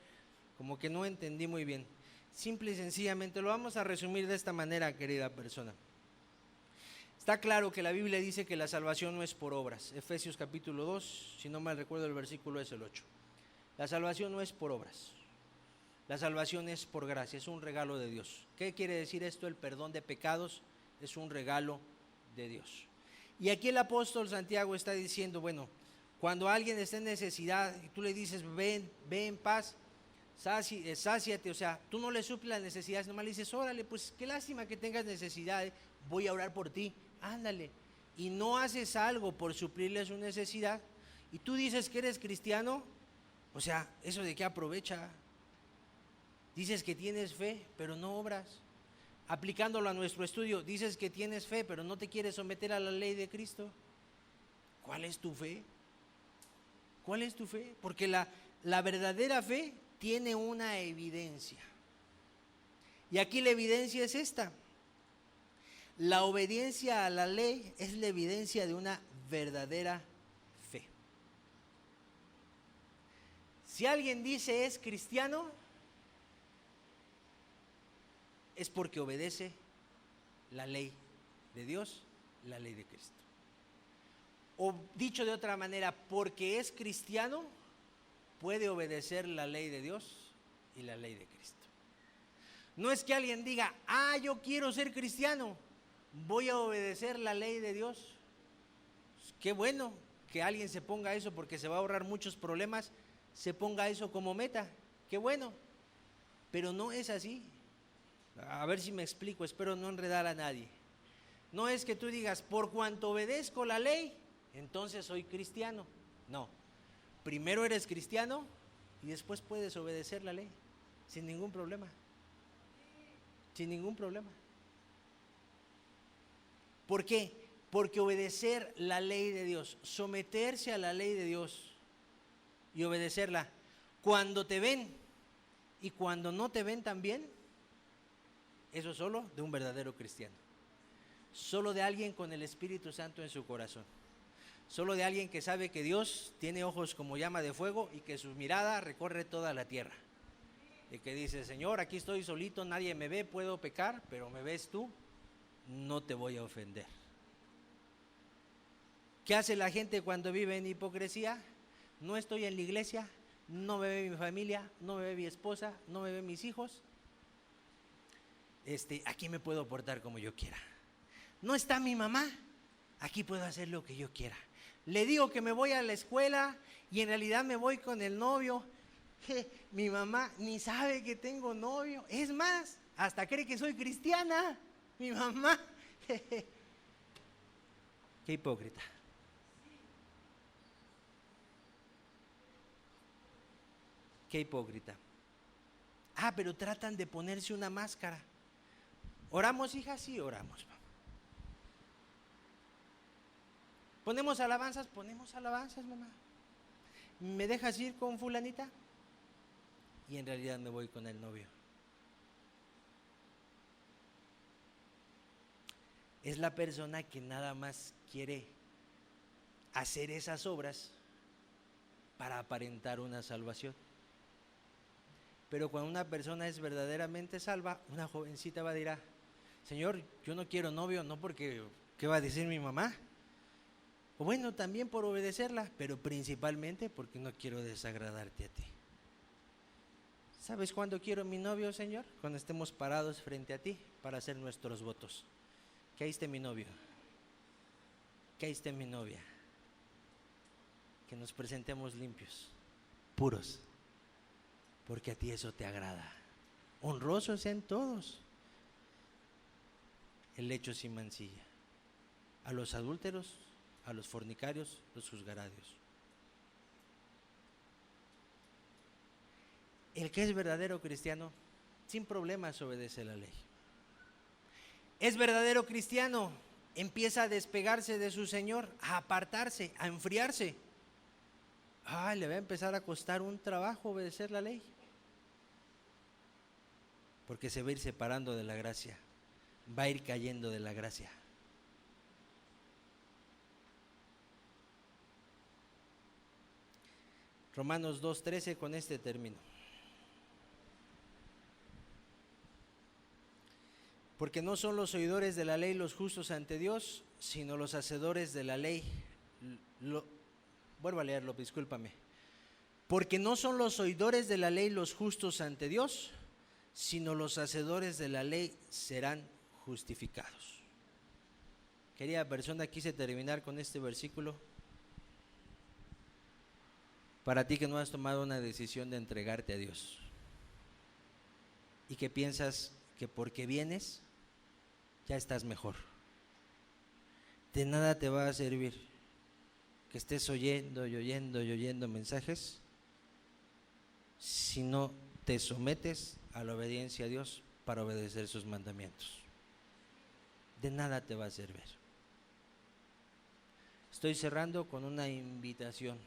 como que no entendí muy bien. Simple y sencillamente lo vamos a resumir de esta manera, querida persona. Está claro que la Biblia dice que la salvación no es por obras. Efesios capítulo 2, si no mal recuerdo el versículo es el 8. La salvación no es por obras. La salvación es por gracia, es un regalo de Dios. ¿Qué quiere decir esto? El perdón de pecados es un regalo de Dios. Y aquí el apóstol Santiago está diciendo, bueno, cuando alguien está en necesidad y tú le dices, ven en paz, sáciate, o sea, tú no le suples las necesidades, nomás le dices, órale, pues qué lástima que tengas necesidad, voy a orar por ti, ándale. Y no haces algo por suplirle su necesidad y tú dices que eres cristiano, o sea, ¿eso de qué aprovecha? Dices que tienes fe, pero no obras. Aplicándolo a nuestro estudio, dices que tienes fe, pero no te quieres someter a la ley de Cristo. ¿Cuál es tu fe? ¿Cuál es tu fe? Porque la verdadera fe tiene una evidencia. Y aquí la evidencia es esta. La obediencia a la ley es la evidencia de una verdadera fe. Si alguien dice es cristiano, es porque obedece la ley de Dios, la ley de Cristo. O dicho de otra manera, porque es cristiano, puede obedecer la ley de Dios y la ley de Cristo. No es que alguien diga, yo quiero ser cristiano, voy a obedecer la ley de Dios. Qué bueno que alguien se ponga eso porque se va a ahorrar muchos problemas, se ponga eso como meta, qué bueno, pero no es así. A ver si me explico, espero no enredar a nadie. No es que tú digas, por cuanto obedezco la ley, entonces soy cristiano. No, primero eres cristiano y después puedes obedecer la ley, sin ningún problema. Sin ningún problema. ¿Por qué? Porque obedecer la ley de Dios, someterse a la ley de Dios y obedecerla, cuando te ven y cuando no te ven también, eso es solo de un verdadero cristiano. Solo de alguien con el Espíritu Santo en su corazón. Solo de alguien que sabe que Dios tiene ojos como llama de fuego y que su mirada recorre toda la tierra. Y que dice, Señor, aquí estoy solito, nadie me ve, puedo pecar, pero me ves tú, no te voy a ofender. ¿Qué hace la gente cuando vive en hipocresía? No estoy en la iglesia, no me ve mi familia, no me ve mi esposa, no me ven mis hijos. Aquí me puedo portar como yo quiera. No está mi mamá, aquí puedo hacer lo que yo quiera. Le digo que me voy a la escuela y en realidad me voy con el novio. Mi mamá ni sabe que tengo novio. Es más, hasta cree que soy cristiana. Mi mamá. Qué hipócrita. Qué hipócrita. Pero tratan de ponerse una máscara. ¿Oramos, hija? Sí, oramos. Ponemos alabanzas, mamá. ¿Me dejas ir con fulanita? Y en realidad me voy con el novio. Es la persona que nada más quiere hacer esas obras para aparentar una salvación. Pero cuando una persona es verdaderamente salva, una jovencita va a decir: Señor, yo no quiero novio, no porque, ¿qué va a decir mi mamá? O bueno, también por obedecerla, pero principalmente porque no quiero desagradarte a ti. ¿Sabes cuándo quiero mi novio, Señor? Cuando estemos parados frente a ti para hacer nuestros votos. Que ahí esté mi novio, que ahí esté mi novia, que nos presentemos limpios, puros, porque a ti eso te agrada. Honrosos sean todos, el lecho sin mancilla. A los adúlteros, a los fornicarios, los juzgará Dios. El que es verdadero cristiano, sin problemas obedece la ley. Es verdadero cristiano, empieza a despegarse de su Señor, a apartarse, a enfriarse. Le va a empezar a costar un trabajo obedecer la ley, porque se va a ir separando de la gracia, va a ir cayendo de la gracia. Romanos 2:13, con este término. Porque no son los oidores de la ley los justos ante Dios, sino los hacedores de la ley. Vuelvo a leerlo, discúlpame. Porque no son los oidores de la ley los justos ante Dios, sino los hacedores de la ley serán justificados. Querida persona, quise terminar con este versículo para ti que no has tomado una decisión de entregarte a Dios y que piensas que porque vienes ya estás mejor. De nada te va a servir que estés oyendo mensajes si no te sometes a la obediencia a Dios para obedecer sus mandamientos. De nada te va a servir. Estoy cerrando con una invitación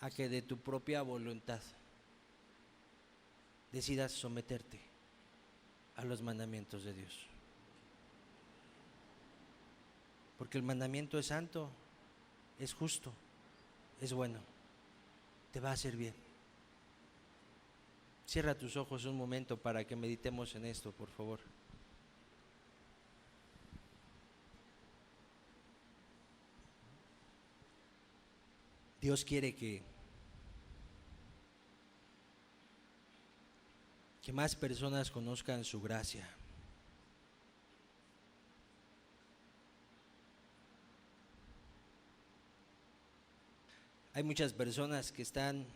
a que de tu propia voluntad decidas someterte a los mandamientos de Dios. Porque el mandamiento es santo, es justo, es bueno, te va a hacer bien. Cierra tus ojos un momento para que meditemos en esto, por favor. Dios quiere que más personas conozcan su gracia. Hay muchas personas que están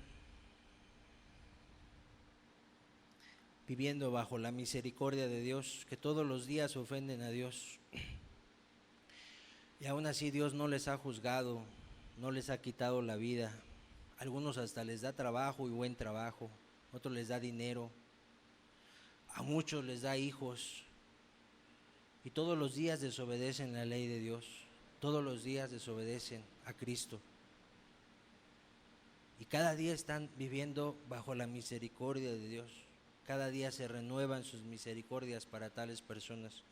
viviendo bajo la misericordia de Dios, que todos los días ofenden a Dios. Y aún así Dios no les ha juzgado, no les ha quitado la vida. Algunos hasta les da trabajo y buen trabajo, otros les da dinero, a muchos les da hijos. Y todos los días desobedecen la ley de Dios, todos los días desobedecen a Cristo. Y cada día están viviendo bajo la misericordia de Dios. Cada día se renuevan sus misericordias para tales personas.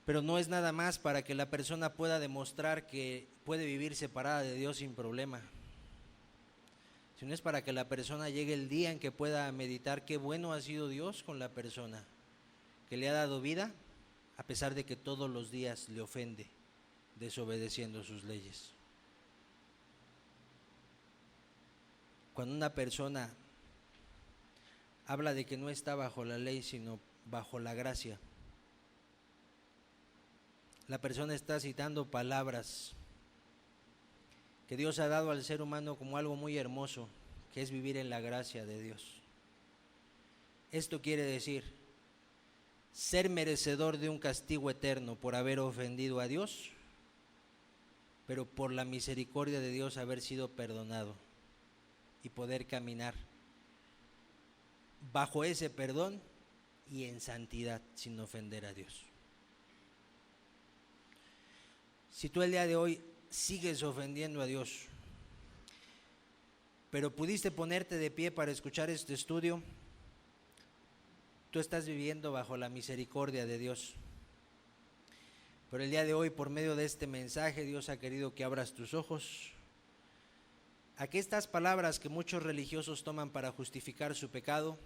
Pero no es nada más para que la persona pueda demostrar que puede vivir separada de Dios sin problema, sino es para que la persona llegue el día en que pueda meditar qué bueno ha sido Dios con la persona, que le ha dado vida a pesar de que todos los días le ofende, desobedeciendo sus leyes. Cuando una persona habla de que no está bajo la ley, sino bajo la gracia, la persona está citando palabras que Dios ha dado al ser humano como algo muy hermoso, que es vivir en la gracia de Dios. Esto quiere decir ser merecedor de un castigo eterno por haber ofendido a Dios, pero por la misericordia de Dios haber sido perdonado y poder caminar bajo ese perdón y en santidad sin ofender a Dios. Si tú el día de hoy sigues ofendiendo a Dios, pero pudiste ponerte de pie para escuchar este estudio, tú estás viviendo bajo la misericordia de Dios. Pero el día de hoy, por medio de este mensaje, Dios ha querido que abras tus ojos a que estas palabras que muchos religiosos toman para justificar su pecado,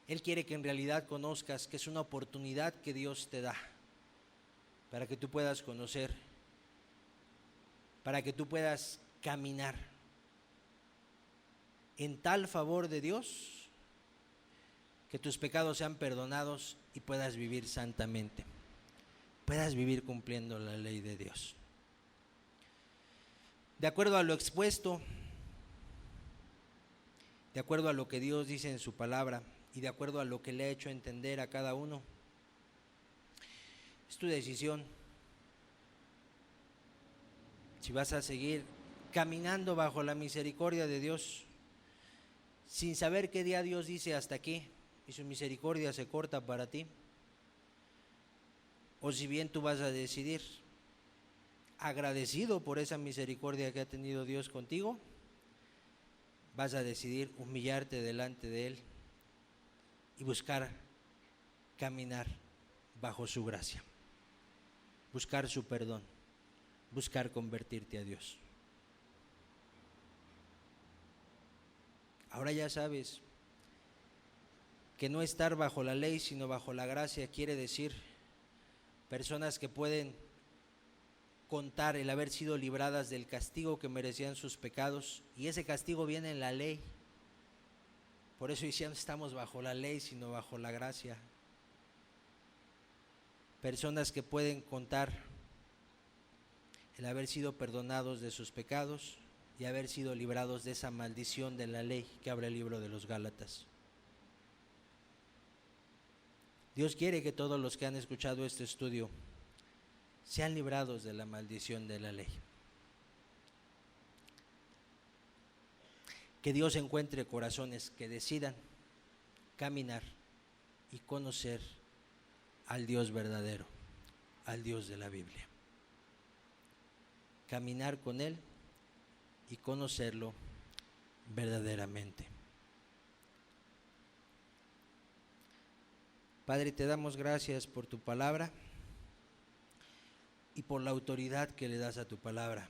Él quiere que en realidad conozcas que es una oportunidad que Dios te da para que tú puedas conocer, para que tú puedas caminar en tal favor de Dios que tus pecados sean perdonados y puedas vivir santamente, puedas vivir cumpliendo la ley de Dios. De acuerdo a lo expuesto, de acuerdo a lo que Dios dice en su palabra y de acuerdo a lo que le ha hecho entender a cada uno, es tu decisión si vas a seguir caminando bajo la misericordia de Dios sin saber qué día Dios dice hasta aquí y su misericordia se corta para ti, o si bien tú vas a decidir, agradecido por esa misericordia que ha tenido Dios contigo, vas a decidir humillarte delante de Él y buscar caminar bajo su gracia, buscar su perdón, buscar convertirte a Dios. Ahora ya sabes que no estar bajo la ley sino bajo la gracia quiere decir personas que pueden contar el haber sido libradas del castigo que merecían sus pecados, y ese castigo viene en la ley. Por eso ya no estamos bajo la ley sino bajo la gracia. Personas que pueden contar el haber sido perdonados de sus pecados y haber sido librados de esa maldición de la ley que abre el libro de los Gálatas. Dios quiere que todos los que han escuchado este estudio sean librados de la maldición de la ley. Que Dios encuentre corazones que decidan caminar y conocer al Dios verdadero, al Dios de la Biblia. Caminar con Él y conocerlo verdaderamente. Padre, te damos gracias por tu palabra y por la autoridad que le das a tu palabra.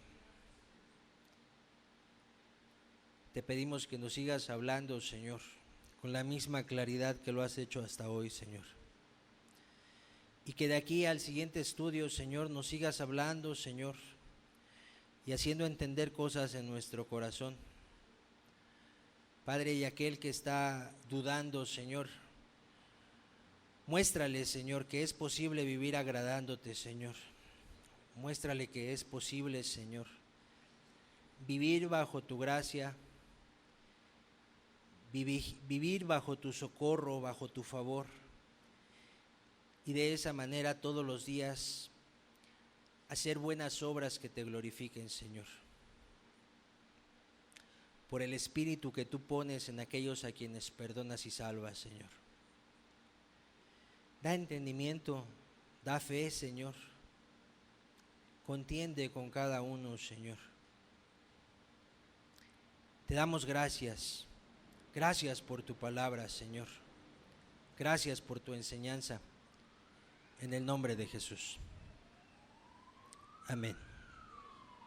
Te pedimos que nos sigas hablando, Señor, con la misma claridad que lo has hecho hasta hoy, Señor. Y que de aquí al siguiente estudio, Señor, nos sigas hablando, Señor, y haciendo entender cosas en nuestro corazón. Padre, y aquel que está dudando, Señor, muéstrale, Señor, que es posible vivir agradándote, Señor. Muéstrale que es posible, Señor, vivir bajo tu gracia, vivir bajo tu socorro, bajo tu favor, y de esa manera todos los días hacer buenas obras que te glorifiquen, Señor, por el Espíritu que tú pones en aquellos a quienes perdonas y salvas, Señor. Da entendimiento, da fe, Señor. Contiende con cada uno, Señor. Te damos gracias. Gracias por tu palabra, Señor. Gracias por tu enseñanza. En el nombre de Jesús. Amén.